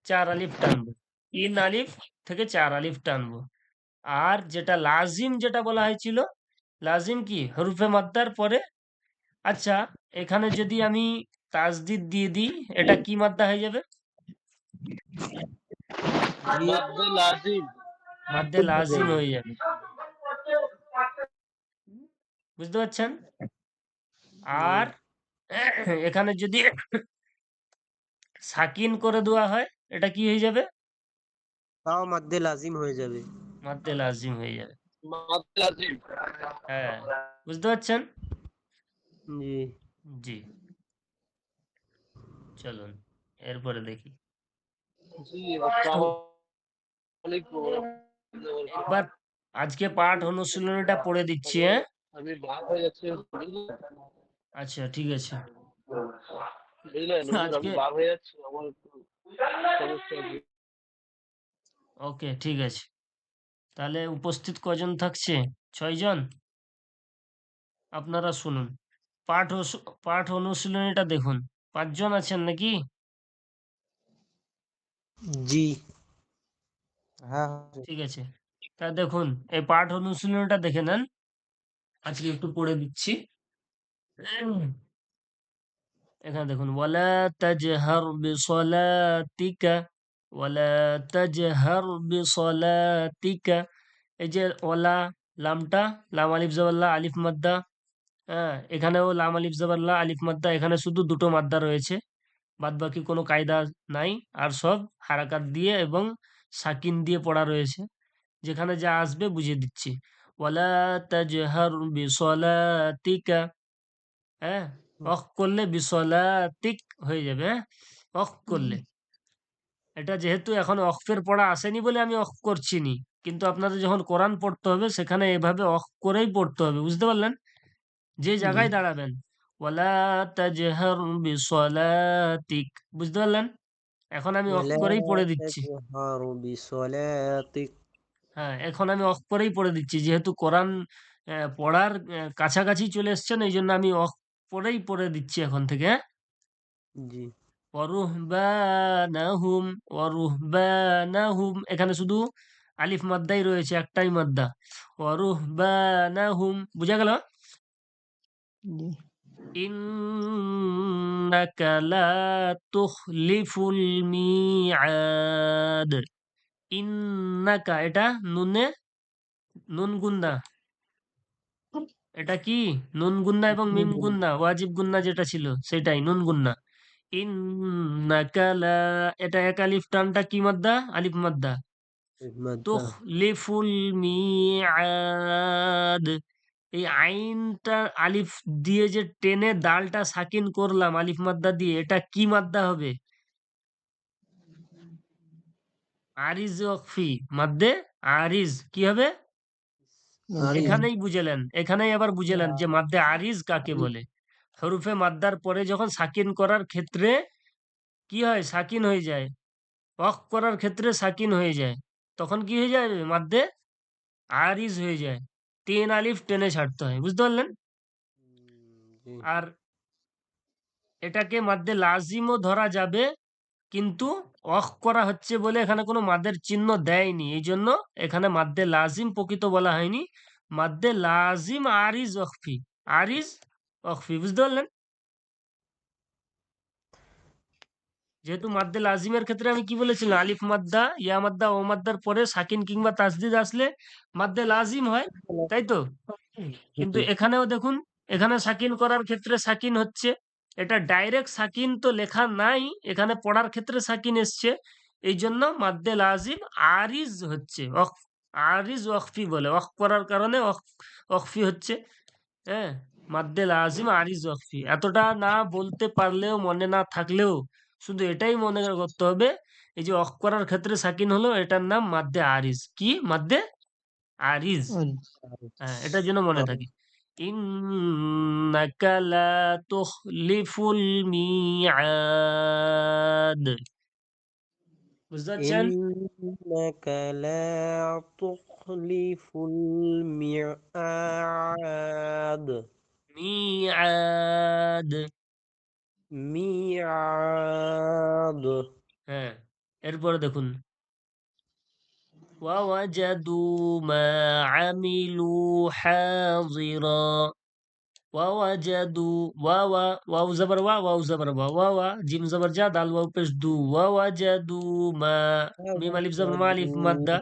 4 আলিফ টানবো, 3 আলিফ থেকে 4 আলিফ টানবো। আর যেটা লাজিম, যেটা বলা হয়েছিল, লাজিম কি? হরুফে মাদ্দার পরে। আচ্ছা, এখানে যদি আমি তাজদিদ দিয়ে দিই, এটা কি মাদ্দা হয়ে যাবে? জি মাদ্দে লাজিম। মাদ্দে লাজিম হয়ে যাবে। বুঝতে পারছেন? জি আর এখানে যদি সাকিন করে দেওয়া হয়, এটা কি হয়ে যাবে? তাও মাদ্দে লাজিম হয়ে যাবে। মাদ্দে লাজিম হয়ে যাবে। মাদ্দে লাজিম। হ্যাঁ, বুঝতে পারছেন? জি জি, চলুন এরপরে দেখি। জি, আসসালামু আলাইকুম। একবার আজকে পাঠ অনুশীলনীটা পড়ে দিচ্ছি, হ্যাঁ? আমি বাদ হয়ে যাচ্ছি, বুঝলেন? আচ্ছা, ঠিক আছে। বুঝলেন হুজুর, আমি আজকে বার হয়ে যাচ্ছি, আমার একটু সমস্যা আছে। ওকে, ঠিক আছে। তাহলে উপস্থিত কজন থাকছে? 6 জন। আপনারা শুনুন, পাঠ অনুশীলনীটা দেখুন। 5 জন আছেন নাকি? জি হ্যাঁ হুজুর। ঠিক আছে। তা দেখুন, এই পাঠ অনুশীলনীটা দেখে নেন। আজকে একটু পড়ে দিচ্ছি। এখানে দেখুন, ওয়ালা তাজহার বিসলাতিকা, ওয়ালা তাজহার বিসলাতিকা। এই যে ওয়ালা, লামটা, লাম আলিফ জবর লা, আলিফ মাদ্দা। হ্যাঁ, এখানেও লাম আলিফ জবর লা, আলিফ মাদ্দা। এখানে শুধু দুটো মাদ্দা রয়েছে, বাদ বাকি কোনো কায়দা নাই। আর সব হারাকাত দিয়ে এবং সাকিন দিয়ে পড়া রয়েছে। যেখানে যা আসবে বুঝিয়ে দিচ্ছি। ওয়ালা তাজহার বিসলাতিকা, হ্যাঁ, অখ করলে বিসলাতিক হয়ে যাবে, হ্যাঁ, অখ করলে। এটা যেহেতু এখন অক্ফের পড়া আসেনি বলে আমি অখ করছি নি, কিন্তু আপনাদের যখন কোরআন পড়তে হবে সেখানে এভাবে অখ করেই পড়তে হবে। বুঝতে পারলেন? যে জি জায়গায় দাঁড়াবেন, ওয়ালা তাজহার বিসলাতিক। বুঝতে পারলেন? এখন আমি অখ ওয়ালা করেই পড়ে দিচ্ছি। তাজহারু বিসলাতিক। হ্যাঁ, এখন আমি অখ করেই পড়ে দিচ্ছি, যেহেতু কোরআন পড়ার কাছাকাছি চলে এসছেন, এই জন্য আমি অখ পড়েই পড়ে দিচ্ছি এখন থেকে, হ্যাঁ? জি ওয়ারুহবানাহুম, ওয়ারুহবানাহুম, এখানে শুধু আলিফ মাদ্দাই রয়েছে, একটাই মাদ্দা। ওয়ারুহবানাহুম, বুঝা গেল? জি ইন্নাকা লা তুখলিফুল মিআদ। ইন্নাকা, এটা নুনে, নুন গুন্না। এটা কি? নুন গুন্না এবং মিম গুন্না, ওয়াজিব গুন্না যেটা ছিল সেটাই, নুন গুন্না। ইন্নাকা লা, এটা এক আলিফ টানটা কি মাদ্দা? আলিফ মাদ্দা। মাদ্দা তুখলিফুল মিআদ। এই আইনটা আলিফ দিয়ে যে টেনে দালটা সাকিন করলাম আলিফ মাদ্দা দিয়ে, এটা কি মাদ্দা হবে? আরিজ ওয়াকফি, মাদ্দে আরিজ কি হবে? আরিজ এখানেই বুঝেলেন, এখানেই আবার বুঝেলেন যে মাদ্দে আরিজ কাকে বলে। হরুফে মাদ্দার পরে যখন সাকিন করার ক্ষেত্রে কি হয়, সাকিন হয়ে যায়, ওয়াকফ করার ক্ষেত্রে সাকিন হয়ে যায়, তখন কি হয়ে যায়, মাদ্দে আরিজ হয়ে যায়, ৩ আলিফ টেনে ছাড়তে হয়, বুঝতে পারলেন? জি আর এটাকে মাদ্দে লাজিমও ধরা যাবে, কিন্তু ওয়াকফ করা হচ্ছে বলে এখানে কোনো মাদ্দের চিহ্ন দেয়নি, এই জন্য এখানে মাদ্দে লাজিম প্রকৃত বলা হয়নি, মাদ্দে লাজিম আরিজ ওয়াকফি, আরিজ ওয়াকফি, বুঝতে পারলেন? যেহেতু মাদ্দে লাজিমের ক্ষেত্রে আমি কি বলেছিলাম, আলিফ মাদ্দা, ইয়া মাদ্দা, ও মাদ্দার পরে সাকিন কিংবা তাসদিদ আসলে মাদ্দে লাজিম হয়, তাই তো? কিন্তু জি এখানেও দেখুন, এখানে সাকিন করার ক্ষেত্রে সাকিন হচ্ছে, এটা ডাইরেক্ট সাকিন তো লেখা নাই, এখানে পড়ার ক্ষেত্রে সাকিন এসছে, এই জন্য মাদ্দে লাজিম আরিজ হচ্ছে, আরিজ ওয়াকফি বলে, ওয়াকফ করার কারণে ওয়াকফি হচ্ছে। হ্যাঁ, মাদ্দে লাজিম আরিজ ওয়াকফি, এতটা না বলতে পারলেও, মনে না থাকলেও শুধু এটাই মনে করতে হবে, এই যে ওয়াকফ করার ক্ষেত্রে সাকিন হলো, এটার নাম মাদ্দে আরিজ, কি মাদ্দে আরিজ। আরিজ। হ্যাঁ, এটার জন্য মনে থাকে। ইন্নাকা লা তুখলিফুল মিআদ, বুঝতে পারছেন? ইন্নাকা লা তুখলিফুল মিআদ মিআদ, মিআদ হ্যাঁ, এরপরে দেখুন, ওয়াওয়াজাদু মা আমিলু হাযিরা, ওয়াওয়াজাদু, ওয়াওয়া, ওয়াও জবর ওয়া, ওয়াও জবর ওয়া, ওয়াওয়া, জিম জবর জা, দাল ওয়াও পেশ দু, ওয়াওয়াজাদু মা, মিম আলিফ জবর মা, আলিফ মাদ্দা,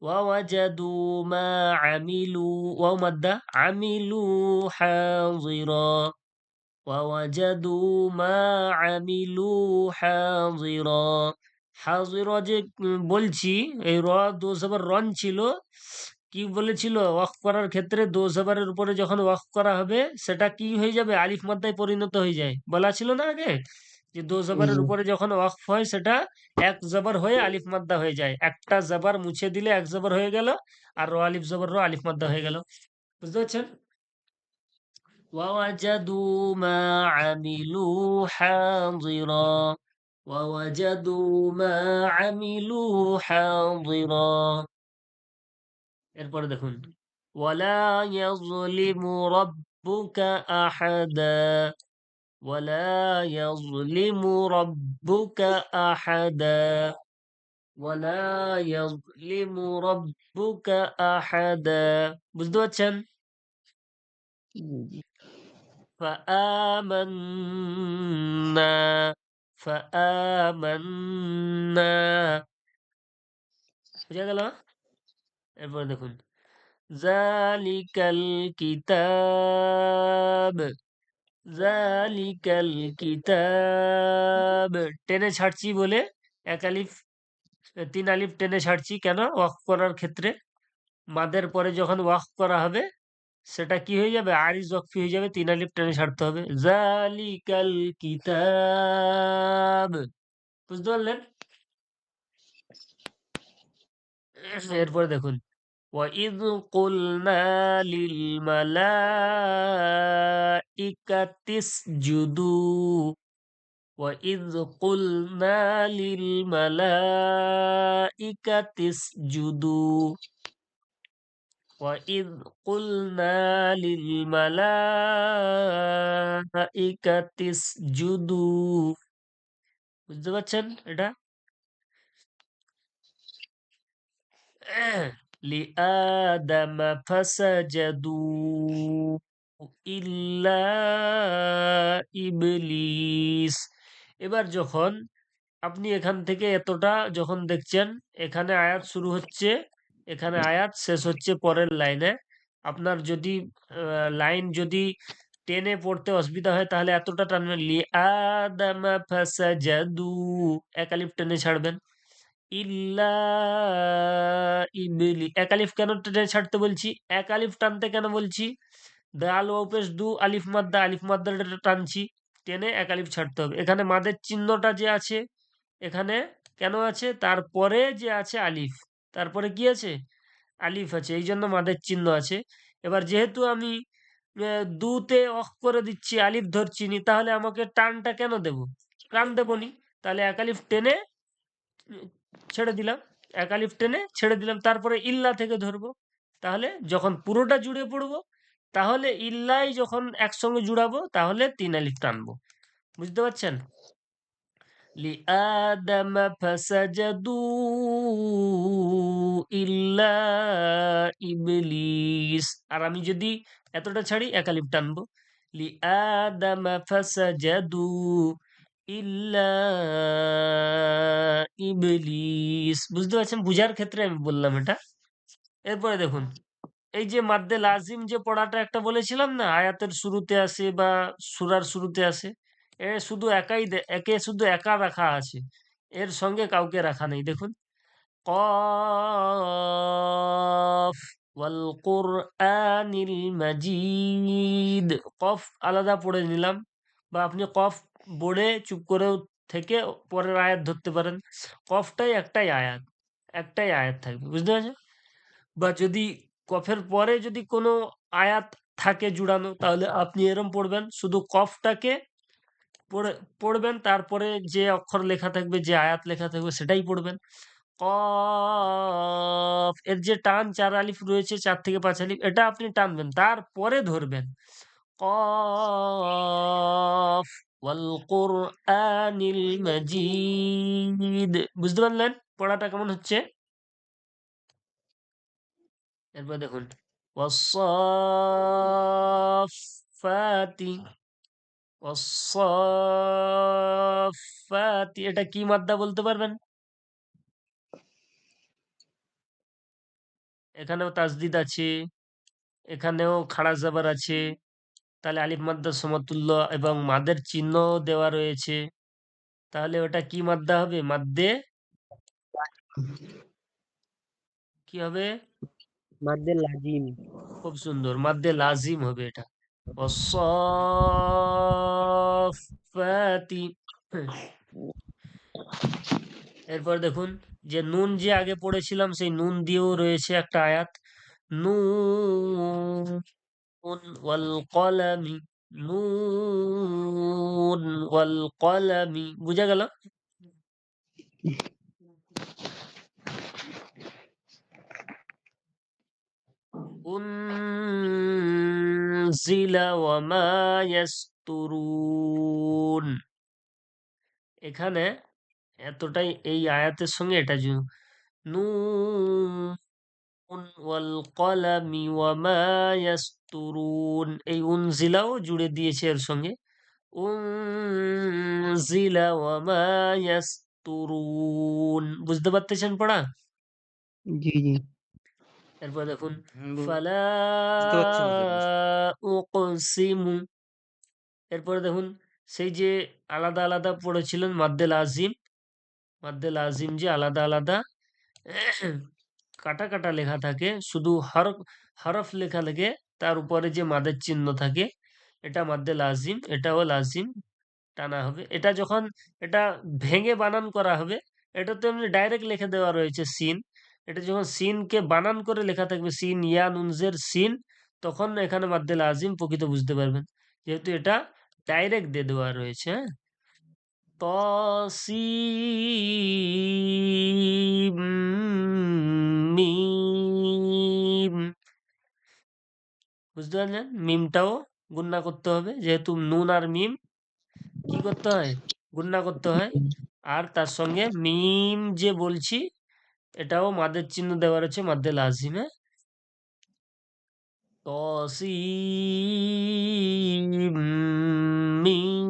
ووجدوا ما عملوا، واو مادة، عملوا حاضرا، ووجدوا ما عملوا حاضرا, হাজিরা যে বলছি, এই র দো জবর রন ছিল, কি বলেছিল, ওয়াকফ করার ক্ষেত্রে দো জবরের উপরে যখন ওয়াকফ করা হবে সেটা কি হয়ে যাবে, আলিফ মাদ্দায় পরিণত হয়ে যায়, বলা ছিল না আগে, যে দো জবরের জি উপরে যখন ওয়াকফ হয় সেটা এক জবর হয়ে আলিফ মাদ্দা হয়ে যায়, একটা জবর মুছে দিলে এক জবর হয়ে গেল, আর র আলিফ জবর র, আলিফ মাদ্দা হয়ে গেল, বুঝতে পারছেন? ووجدوا ما عملوا حاضرا، ووجدوا ما عملوا حاضرا, এরপরে দেখুন, ولا يظلم ربك أحدا، ولا يظلم ربك أحدا، ولا يظلم ربك أحدا, বুঝতে পারছেন? فآمنا، فآمنا, বুঝা গেল? এরপর দেখুন, জালিকাল কিতাব, জালিকাল কিতাব, টেনে ছাড়ছি বলে এক আলিফ, ৩ আলিফ টেনে ছাড়ছি কেন, ওয়াকফ করার ক্ষেত্রে মাদের পরে যখন ওয়াকফ করা হবে সেটা কি হয়ে যাবে, আরিজ ওয়াকফি হয়ে যাবে, ৩ আলিফ টেনে ছাড়তে হবে, জালিকাল কিতাব, বুঝতে পারলেন? এরপরে দেখুন, وَإِذْ قُلْنَا لِلْمَلَائِكَةِ اسْجُدُوا، وَإِذْ قُلْنَا لِلْمَلَائِكَةِ اسْجُدُوا، وَإِذْ قُلْنَا لِلْمَلَائِكَةِ اسْجُدُوا, বুঝতে পারছেন এটা? لآدم فسجدوا إلا ইবলিস, এবার যখন আপনি এখান থেকে এতটা যখন দেখছেন, এখানে আয়াত শুরু হচ্ছে, এখানে আয়াত শেষ হচ্ছে পরের লাইনে, আপনার যদি লাইন যদি টেনে পড়তে অসুবিধা হয় তাহলে এতটা টানবেন, লি আদামা ফাসাজাদু, এক আলিফ টেনে ছাড়বেন, ইল্লা এক আলিফ কেন টেনে ছাড়তে বলছি, এক আলিফ টানতে কেন বলছি, দাল ওয়াও পেশ দু, আলিফ মাদ্দা, আলিফ মাদ্দাটা টানছি, টেনে এক আলিফ ছাড়তে হবে, এখানে মাদের চিহ্নটা যে আছে এখানে কেন আছে, তারপরে যে আছে আলিফ, তারপরে কি আছে, আলিফ আছে এই জন্য মাদের চিহ্ন আছে। এবার যেহেতু আমি দুতে অফ করে দিচ্ছি, আলিফ ধরছি নি, তাহলে আমাকে টানটা কেন দেব? টান দেবো নি। তাহলে এক আলিফ টেনে ছেড়ে দিলাম, এক আলিফ টেনে ছেড়ে দিলাম, তারপরে ইল্লা থেকে ধরবো। তাহলে যখন পুরোটা জুড়ে পড়বো, তাহলে ইল্লাই যখন একসঙ্গে জুড়াবো, তাহলে 3 আলিফ টানবো। বুঝতে পারছেন? لآدم فسجدوا إلا ইবলিস। আর আমি যদি এতটা ছাড়ি এক আলিফ টানবো। لآدم فسجدوا إلا ইবলিস। বুঝতে পারছেন? বুঝার ক্ষেত্রে আমি বললাম এটা। এরপরে দেখুন, এই যে মাদ্দে লাজিম যে পড়াটা একটা বলেছিলাম না, আয়াতের শুরুতে আসে বা সূরার শুরুতে আসে, শুধু একে শুধু একা রাখা আছে, এর সঙ্গে কাউকে রাখা নেই। দেখুন, কফ ওয়াল কুরআনিল মাজিদ। কফ আলাদা পড়ে নিলাম, বা আপনি কফ পড়ে চুপ করেও থেকে পরের আয়াত ধরতে পারেন। কফটাই একটাই আয়াত থাকবে। বুঝতে পারছেন? বা যদি কফের পরে যদি কোনো আয়াত থাকে জুড়ানো, তাহলে আপনি এরম পড়বেন, শুধু কফটাকে পড়ে পড়বেন, তারপরে যে অক্ষর লেখা থাকবে, যে আয়াত লেখা থাকবে সেটাই পড়বেন। কফ এর যে টান 4 আলিফ রয়েছে, 4 থেকে 5 আলিফ, এটা আপনি টানবেন, তারপরে ধরবেন। কফ ওয়াল কুরআনিল মাজিদ। বুঝতে পারলেন পড়াটা কেমন হচ্ছে? এরপর দেখুন, ওয়াসসাফাতি। ওয়াসসাফাতি এটা কি মাদ্দা বলতে পারবেন? এখানেও তাসদিদ আছে, এখানেও খাড়া জাবার আছে, তাহলে আলিফ মাদ্দার সমতুল্য, এবং মাদের চিহ্ন দেওয়া রয়েছে। তাহলে ওটা কি মাদ্দা হবে? কি হবে? মাদ্দে লাজিম। খুব সুন্দর, মাদ্দে লাজিম হবে এটা। ওয়াসসাফাতি। এরপর দেখুন, যে নুন যে আগে পড়েছিলাম, সেই নুন দিয়েও রয়েছে একটা আয়াত। নুন ওয়াল কলামি। নুন ওয়াল কলামি। বুঝা গেল? উনজিলা ওয়া মা ইয়াসতুরুন। এখানে এতটাই, এই আয়াতের সঙ্গে এটা নুন ওয়াল কলামি ওয়া মা ইয়াসতুরুন, এই উনজিলাও জুড়ে দিয়েছে এর সঙ্গে। উনজিলা ওয়া মা ইয়াসতুরুন। বুঝতে পারতেছেন পড়া? জি জি। এরপর দেখুন, হুম, ফালা বুঝতে পারছি হুজুর, উকসিমু। এরপরে দেখুন, সেই যে আলাদা আলাদা পড়েছিলেন মাদ্দে লাজিম, মাদ্দে লাজিম যে আলাদা আলাদা কাটা কাটা লেখা থাকে, শুধু হরফ হরফ লেখা থাকে, তার উপরে যে মাদের চিহ্ন থাকে, এটা মাদ্দে লাজিম, এটাও লাজিম টানা হবে। এটা যখন এটা ভেঙে বানান করা হবে, এটা তো এমনি ডাইরেক্ট লিখে দেওয়া রয়েছে সিন। এটা যখন সিনকে বানান করে লেখা থাকবে, সিন ইয়া নুনজের সিন, তখন এখানে মাদ্দে লাজিম প্রকৃত বুঝতে পারবেন, যেহেতু এটা ডাইরেক্ট দিয়ে দেওয়া রয়েছে। হ্যাঁ, তসিম মিম। বুঝতে পারলেন? মিমটাও গুণনা করতে হবে, যেহেতু নুন আর মিম কি করতে হয়? গুণনা করতে হয়। আর তার সঙ্গে মিম যে বলছি, এটাও মাদের চিহ্ন দেওয়া রয়েছে, মাদ্দে লাজিমে। তসিম মিম।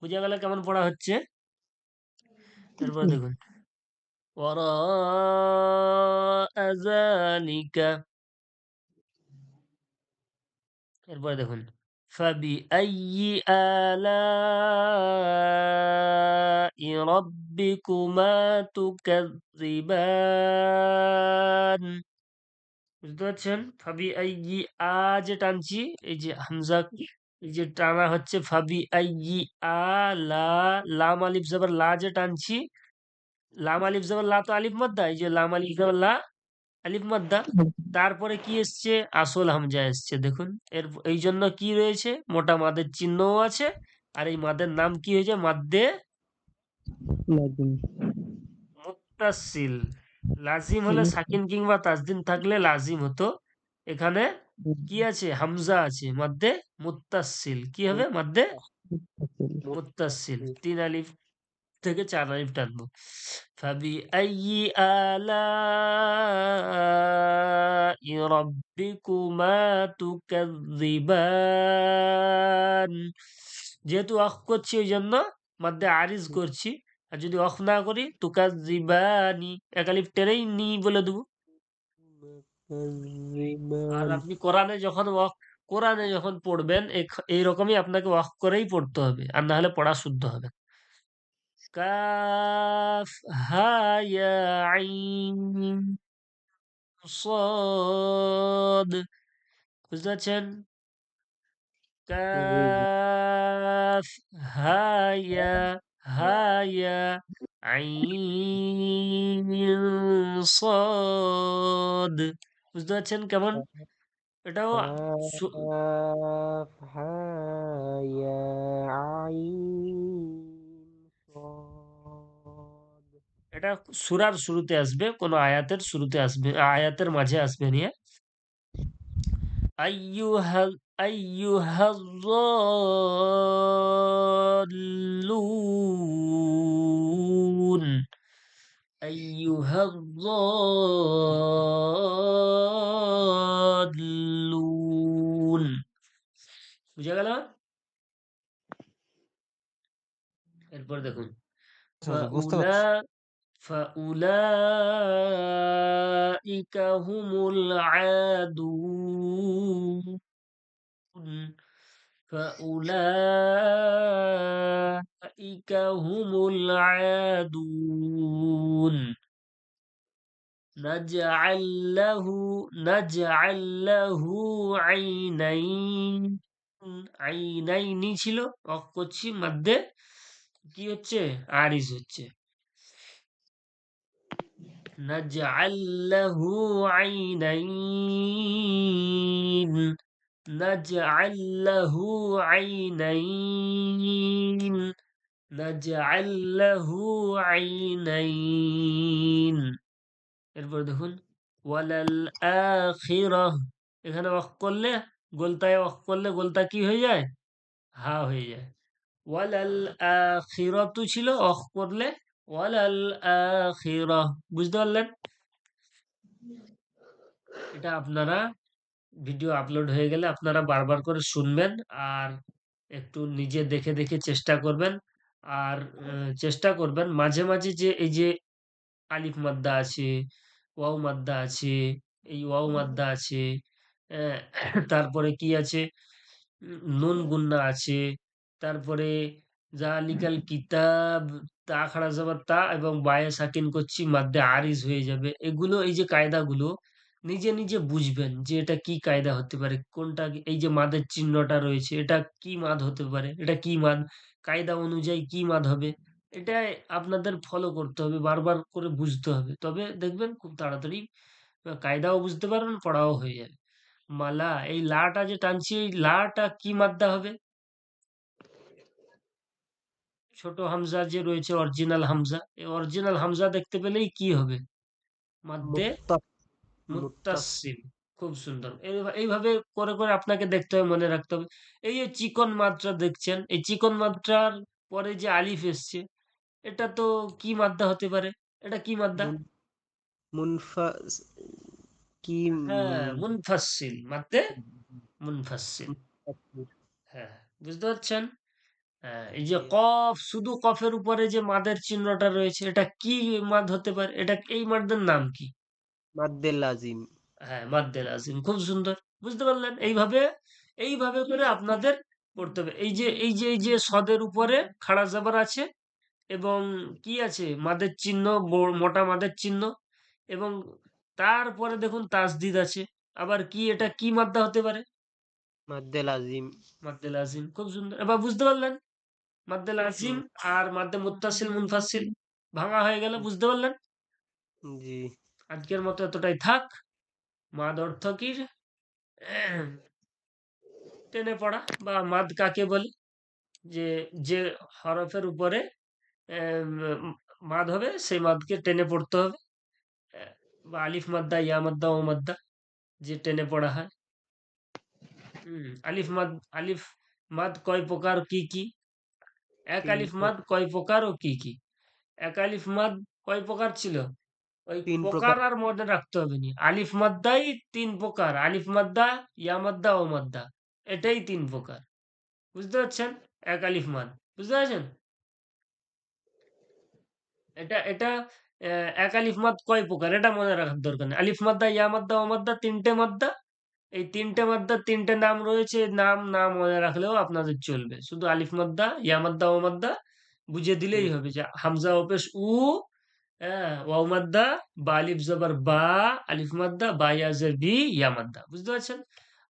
বুঝা গেল কেমন পড়া হচ্ছে? এরপর দেখুন, ওয়ারাআ যালিকা। এরপরে দেখুন, ফাবিআইয়ি আলাই রাব্বিকুমা তুকাজ্জিবান। বুঝতে পারছেন? ফাবিআইয়ি যে টানছি, এই যে হামজা, এই যে টানা হচ্ছে ফাবিআইয়ি লা, লাম আলিফ জবর লা যে টানছি, লাম আলিফ জবর লা তো আলিফ মাদ্দা, এই যে লাম আলিফ জবর লা আলিফ মাদ্দা, তারপরে কি এসছে, আসল হামজা এসছে দেখুন। এই জন্য কি রয়েছে, মোটা মাদের চিহ্নও আছে, আর এই মাদের নাম কি হয়েছে, মাদ্দে লাজিম। মুত্তাসিল। লাজিম হলে সাকিন কিংবা তাসদিন থাকলে লাজিম হতো, এখানে কি আছে, হামজা আছে, মাদ্দে মুত্তাসিল, কি হবে, মাদ্দে মুত্তাসিল। মুত্তাসিল। 3 আলিফ থেকে 4 আলিফ টানবো। ফাবি আইয়ি আলাই রাব্বিকুমা তুকাজ্জিবান। যেহেতু অফ করছি ওই জন্য মাদ্দে আরিজ করছি, আর যদি অফ না করি তুকাজ্জিবানি, এক আলিফ টেনেই নি বলে দেবো। আর মুকাজ্জিবান। আপনি কোরআনে যখন পড়বেন এইরকমই আপনাকে ওয়াক করেই পড়তে হবে, আর না হলে পড়া শুদ্ধ হবে। কাফ হা ইয়া আইন صاد, বুঝতে পারছেন? জি জি। কাফ হা ইয়া আইন صاد, বুঝতে পারছেন কেমন? এটাও সু- কাফ হা ইয়া আইন সাদ। এটা সূরার শুরুতে আসবে, কোনো আয়াতের শুরুতে আসবে, আয়াতের মাঝে আসবে নিয়ে। আইয়ুহাল আইয়ুহাল-ضالুন, আইয়ুহাল-ضالুন, বুঝা গেল? এরপর দেখুন, আচ্ছা, আচ্ছা, বুঝতে ফাউলা পারছি। ফাউলাইকা হুমুল আদুন, فأولئك هم العادون। نجعل له نجعل له عينين, আইনাইনি ছিল, অফ করছি, মধ্যে কি হচ্ছে, আরিজ হচ্ছে। نجعل له عينين نجعل له عينين نجعل له عينين। এরপর দেখুন, ওয়ালাল আখিরাহ, এখানে ওয়াক করলে, গোলতায় ওয়াক করলে গোলতা কি হয়ে যায়, হা হয়ে যায়। ওয়ালাল আখিরাতু ছিল, ওয়াক করলে ওয়ালাল আখিরাহ, বুঝতে পারলেন? এটা আপনারা ভিডিও আপলোড হয়ে গেলে আপনারা বারবার করে শুনবেন, আর একটু নিজে দেখে দেখে চেষ্টা করবেন। আর চেষ্টা করবেন মাঝে মাঝে যে এই যে আলিফ মাদ্দা আছে, ওয়াও মাদ্দা আছে, এই ওয়াও মাদ্দা আছে, আহ, তারপরে কি আছে, নুন গুন্না আছে, তারপরে জালিকাল কিতাব, তা খাড়া জবর তা এবং বায়ে সাকিন করছি, মাদ্দে আরিজ হয়ে যাবে। এগুলো, এই যে কায়দাগুলো নিজে নিজে বুঝবেন যে এটা কি কায়দা হতে পারে, কোনটা এই যে মাদের চিহ্নটা রয়েছে, এটা কি মাদ হতে পারে, এটা কি মাদ, কায়দা অনুযায়ী কি মাদ হবে, এটা আপনাদের ফলো করতে হবে, বারবার করে বুঝতে হবে, তবে দেখবেন খুব তাড়াতাড়ি কায়দাও বুঝতে পারবেন, পড়াও হয়ে যাবে। মালা, এই লাটা যে টানছি, এই লাটা কি মাদ্দা হবে, ছোট হামজা যে রয়েছে অরিজিনাল হামজা, এই অরিজিনাল হামজা দেখতে পেলেই কি হবে, মাদ্দে মুত্তাস মুত্তাস মুত্তাসিল। খুব সুন্দর। এইভাবে করে করে আপনাকে দেখতে হবে, মনে রাখতে হবে। এই যে চিকন মাত্রা দেখছেন, এই চিকন মাত্রার পরে যে আলিফ এসছে, এটা তো কি মাদ্দা হতে পারে, এটা কি মাদ্দা, মুন মুনফাস কি হ্যাঁ মুনফাসিল, মাদ্দে মুনফাসিল। মুনফাসিল। হ্যাঁ, বুঝতে পারছেন? হ্যাঁ, এই যে জি। কফ, শুধু কফের উপরে যে মাদের চিহ্নটা রয়েছে, এটা কি মাদ হতে পারে, এটা এই মাদের নাম কি? মাদ্দে লাজিম। হ্যাঁ, মাদ্দে লাজিম। খুব সুন্দর, বুঝতে পারলেন? এইভাবে এইভাবে করে আপনাদের পড়তে হবে। এই যে সদের উপরে খাড়া জাবার আছে, এবং কি আছে, মাদের চিহ্ন, মোটা মাদের চিহ্ন, এবং তারপরে দেখুন তাসদিদ আছে। আবার কি, এটা কি মাদ্দা হতে পারে, মাদ্দে লাজিম। মাদ্দে লাজিম। খুব সুন্দর, এবার বুঝতে পারলেন? মাদ্দে লাজিম হুম। আর মাদ্দে মুত্তাসিল মুনফাসিল, ভাঙা হয়ে গেল, বুঝতে পারলেন? জি। আজকের মতো এতটাই থাক। মাদ অর্থ কি? টেনে পড়া বা মাদ কাকে বলে? যে যে হরফের উপরে এম, মাদ হবে সেই মাদকে টেনে পড়তে হবে। বা আলিফ মাদ্দা, ইয়া মাদ্দা, ও মাদ্দা যে টেনে পড়া হয়। আলিফ মাদ, আলিফ মাদ কয় প্রকার কি কি? এক ৩ আলিফ মাদ প্রকার। কয় প্রকার ও কি কি? এক আলিফ মাদ কয় প্রকার ছিল? ওই ৩ প্রকার প্রকার। আর মনে রাখতে হবে নি। আলিফ মাদ্দাই ৩ প্রকার। আলিফ মাদ্দা, ইয়া মাদ্দা, ও মাদ্দা। এটাই ৩ প্রকার। বুঝতে পারছেন? এক আলিফ মাদ। বুঝতে পারছেন? এটা এক আলিফ মাদ কয় প্রকার? এটা মনে রাখার দরকার নেই। আলিফ মাদ্দা, ইয়া মাদ্দা, ও মাদ্দা ৩টে মাদ্দা। এই ৩টে মাদ্দার ৩টে নাম রয়েছে। নাম না মনে রাখলেও আপনাদের চলবে। শুধু আলিফ মাদ্দা, ইয়া মাদ্দা, ও মাদ্দা বুঝে দিলেই হুম। হবে যে হামজা ও পেশ উ, হ্যাঁ, ওয়াও মাদ্দা, বা আলিফ জবর বা, আলিফ মাদ্দা, বা ইয়া জের বি, ইয়া মাদ্দা। বুঝতে পারছেন?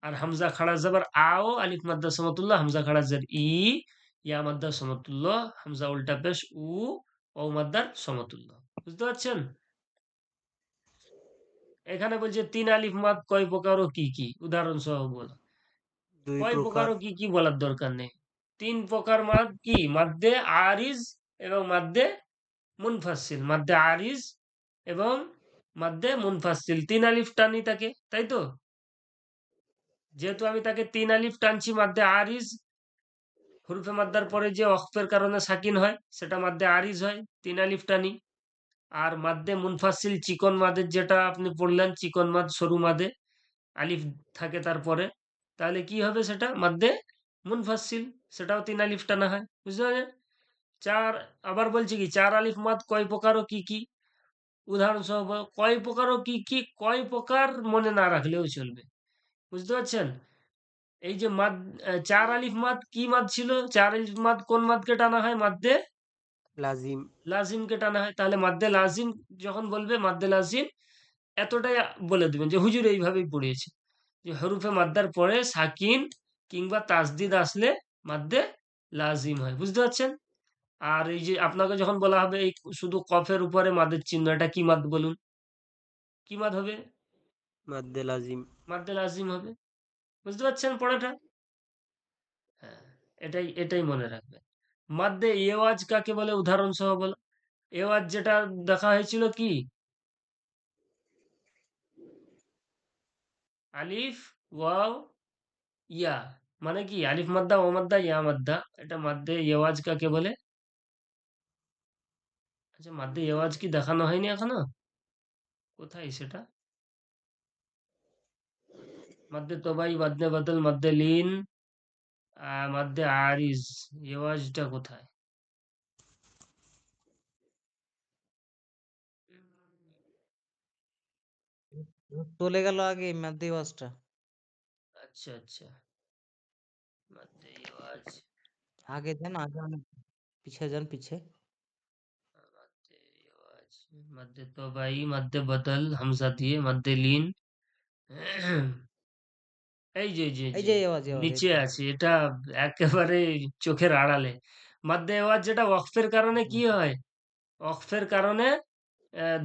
আর হামজা খাড়া জবর আও, আলিফ মাদ্দা সমতুল্য, হামজা খাড়া জের ই, ইয়া মাদ্দা সমতুল্য, হামজা উল্টা পেশ উ, ওয়াও মাদ্দার সমতুল্য। বুঝতে পারছেন? এখানে বলছে ৩ আলিফ মাদ কয় প্রকার ও কি কি? উদাহরণ সহ বলো। ২ কয় প্রকার প্রকার। ও কি কি বলার দরকার নেই। ৩ প্রকার মাদ কি? মাদ্দে আরিজ এবং মাদ্দে মুনফাসিল। মাদ্দে আরিজ এবং মাদ্দে মুনফাসিল। ৩ আলিফ টানি তাকে, তাই তো? যেহেতু আমি তাকে ৩ আলিফ টানছি মাদ্দে আরিজ, হুরুফে মাদ্দার পরে যে ওয়াকফের কারণে সাকিন হয় সেটা মাদ্দে আরিজ হয়, ৩ আলিফ টানি। আর মাদ্দে মুনফাসিল চিকন মাদের যেটা আপনি পড়লেন, চিকন মাদ সরু মাদে আলিফ থাকে তারপরে, তাহলে কি হবে সেটা? মাদ্দে মুনফাসিল, সেটাও ৩ আলিফ টানা হয়। বুঝতে পারলেন? ৪, আবার বলছি কি ৪ আলিফ মাদ কয় প্রকার ও কি কি? উদাহরণসহ কয় প্রকার ও কি কি? কয় প্রকার মনে না রাখলেও চলবে। বুঝতে পারছেন? এই যে মাদ, ৪ আলিফ মাদ কি মাদ ছিল? ৪ আলিফ মাদ কোন মাদকে টানা হয়? মাদ্দে লাজিম। লাজিমকে টানা হয়। তাহলে মাদ্দে লাজিম যখন বলবে, মাদ্দে লাজিম এতটাই বলে দিবেন যে হুজুর এইভাবেই পড়িয়েছে, যে হরুফে মাদ্দার পরে সাকিন কিংবা তাসদিদ আসলে মাদ্দে লাজিম হয়। বুঝতে পারছেন? আর এই যে আপনাকে যখন বলা হবে এই শুধু কফের উপরে মাদের চিহ্ন, এটা কি মাদ বলুন? কি মাদ হবে? মাদ্দে লাজিম। মাদ্দে লাজিম হবে। বুঝতে পারছেন পড়াটা? হ্যাঁ, এটাই মনে রাখবেন। মাদ্দে এওয়াজ কাকে বলে? উদাহরণ সহ বলো। এওয়াজ যেটা দেখা হয়েছিল কি? আলিফ, ওয়াও, ইয়া। মানে কি? আলিফ মাদ্দা, ও মাদ্দা, ইয়া মাদ্দা। এটা মাদ্দে এওয়াজ কাকে বলে? আচ্ছা, মাদ্দে এওয়াজ কি দেখানো হয়নি এখনো? কোথায় সেটা? মাদ্দে তবাই, মাদ্দে বদল, মাদ্দে লিন, মাদ্দে আরিজ, এওয়াজটা কোথায়? চলে গেল আগে মাদ্দে ওয়াজটা। আচ্ছা আচ্ছা, মাদ্দে এওয়াজ, আগে যান, আগে অনেক পিছে যান, পিছে। মাদ্দে এওয়াজ, মাদ্দে তবাই, মাদ্দে বদল হামজা দিয়ে, মাদ্দে লিন। এই যে যে এই যে যে আওয়াজ, আওয়াজ, এই নিচে তো। আছে এটা, একেবারে চোখের আড়ালে। মাদ্দে এওয়াজ যেটা ওয়াকফের কারণে কি হুম, হয়? ওয়াকফের কারণে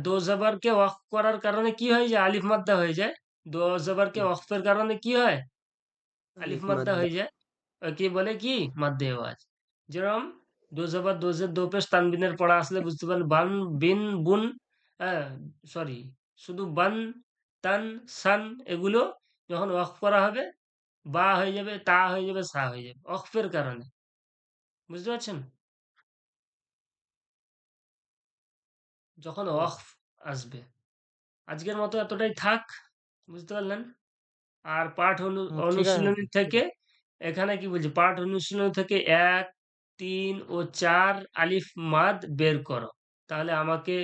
দো জবরকে ওয়াকফ করার কারণে কি হয়? যে আলিফ মাদ্দা হয়ে যায়। দো জবরকে হুম। ওয়াকফের কারণে কি হয়? আলিফ আলিফ মাদ্দা মাদ্দা। হয়ে যায়। কি বলে কি? মাদ্দে আওয়াজ। যেরকম দো জবর দোজের দো পেশ তানবিনের পড়া আসলে বুঝতে পারেন, বান, বিন, বুন, হ্যাঁ, সরি, শুধু বান, তান, সান, এগুলো যখন ওয়াকফ করা হবে বা হয়ে যাবে, তা হয়ে যাবে, সা হয়ে যাবে ওয়াকফের কারণে। বুঝতে পারছেন? যখন হুম। ওয়াকফ আসবে। আজকের মতো এতটাই থাক। বুঝতে পারলেন? আর পাঠ হুম, ঠিক আছে। অনুশীলনী থেকে এখানে কি বলছে? পাঠ অনুশীলনী থেকে ১, ৩ ও ৪ আলিফ মাদ বের করো। তাহলে আমাকে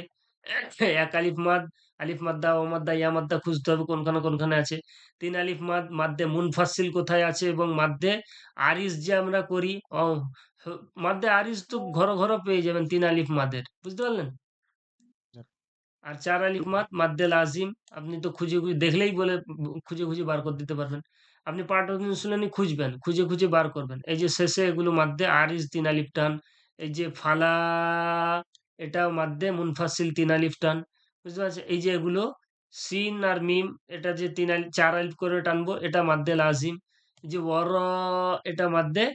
১ আলিফ মাদ, আলিফ মাদ্দা, ও মাদ্দা, ইয়া মাদ্দা খুঁজতে হবে কোনখানে কোনখানে আছে। ৩ আলিফ মাদ, মাদ্দে মুনফাসিল কোথায় আছে এবং মাদ্দে আরিজ যে আমরা করি, মাদ্দে আরিজ তো ঘর ঘর পেয়ে যাবেন ৩ আলিফ মাদের। বুঝতে পারলেন? আর ৪ আলিফ মাদ, মাদ্দে লাজিম আপনি তো খুঁজে দেখলেই বলে খুঁজে খুঁজে বার করে দিতে পারবেন। আপনি পাঠ অনুশীলনী খুঁজবেন, খুঁজে খুঁজে বার করবেন। এই যে শেষে এগুলো মাদ্দে আরিজ ৩ আলিফ টান। এই যে ফালা, এটা মাদ্দে মুনফাসিল ৩ আলিফ টান। বুঝতে পারছেন? এই যে এগুলো সিন আর মিম এটা যে ৪ আলিফ করে টানবো এটা মাদ্দে লাজিম। এই যে এটা মাদ্দে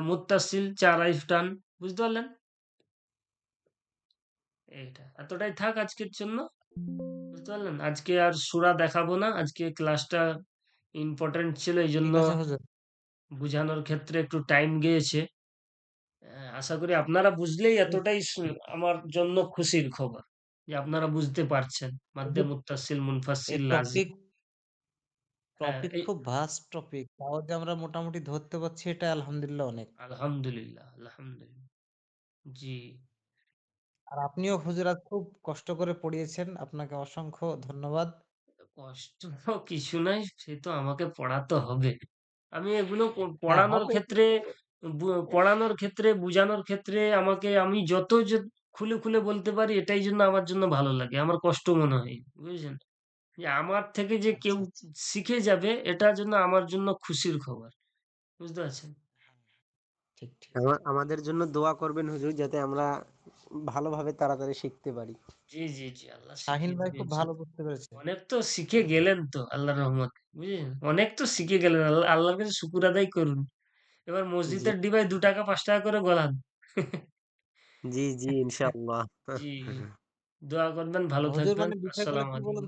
মুত্তাসিল ৪ আলিফ টান। বুঝতে পারলেন? এইটা। এতটাই থাক আজকের জন্য। বুঝতে পারলেন? আজকে আর সূরা দেখাবো না। আজকে ক্লাসটা ইম্পোর্টেন্ট ছিল ঠিক এইজন্য আছে হুজুর। বুঝানোর ক্ষেত্রে একটু টাইম গিয়েছে। আশা করি আপনারা বুঝলেই এতটাই আমার জন্য খুশির খবর। যে আপনারা বুঝতে পারছেন। মাদ্দে হুজুর, মুত্তাসিল, এই মুনফাসিল, লাজিম। টপিক হ্যাঁ, টপিক এই খুব ভাস্ট টপিক। তাও যে আমরা মোটামুটি ধরতে পারছি এটা আলহামদুলিল্লাহ অনেক। আলহামদুলিল্লাহ, আলহামদুলিল্লাহ। জি। আর আপনিও হুজুর আজ খুব কষ্ট করে পড়িয়েছেন। আপনাকে অসংখ্য ধন্যবাদ। কষ্ট কিছু নাই। সে তো আমাকে পড়াতে হবে। আমি এগুলো হ্যাঁ, পড়ানোর হবে ক্ষেত্রে কিন্তু পড়ানোর ক্ষেত্রে, বুঝানোর ক্ষেত্রে আমি যত খুলে, খুলে বলতে পারি এটাই জন্য আমার জন্য ভালো লাগে। আমার কষ্ট মনে হয়। বুঝেছেন? যে আমার থেকে যে কেউ আচ্ছা, আচ্ছা। শিখে যাবে এটার জন্য আমার জন্য খুশির খবর। বুঝতে পারছেন? ঠিক, ঠিক। আমাদের জন্য দোয়া করবেন হুজুর, যাতে আমরা ভালোভাবে তাড়াতাড়ি শিখতে পারি। জি, জি, জি। আল্লাহ শাহিন শিখিয়ে ভাই দিবে খুব ভালো ইনশাআল্লাহ। বুঝতে পেরেছে। অনেক তো শিখে গেলেন তো আল্লাহর রহমতে। বুঝলেন? অনেক তো শিখে গেলেন। আল্লাহর কাছে শুকুর আদায় করুন। এবার জি মসজিদের ডিবায় ৳২ ৳৫ করে গলান। জি জি ইনশাআল্লাহ। জি, দোয়া করবেন, ভালো হুজুর থাকবেন। মানে বিষয়গুলো আসসালামু কি বলুন আলাইকুম।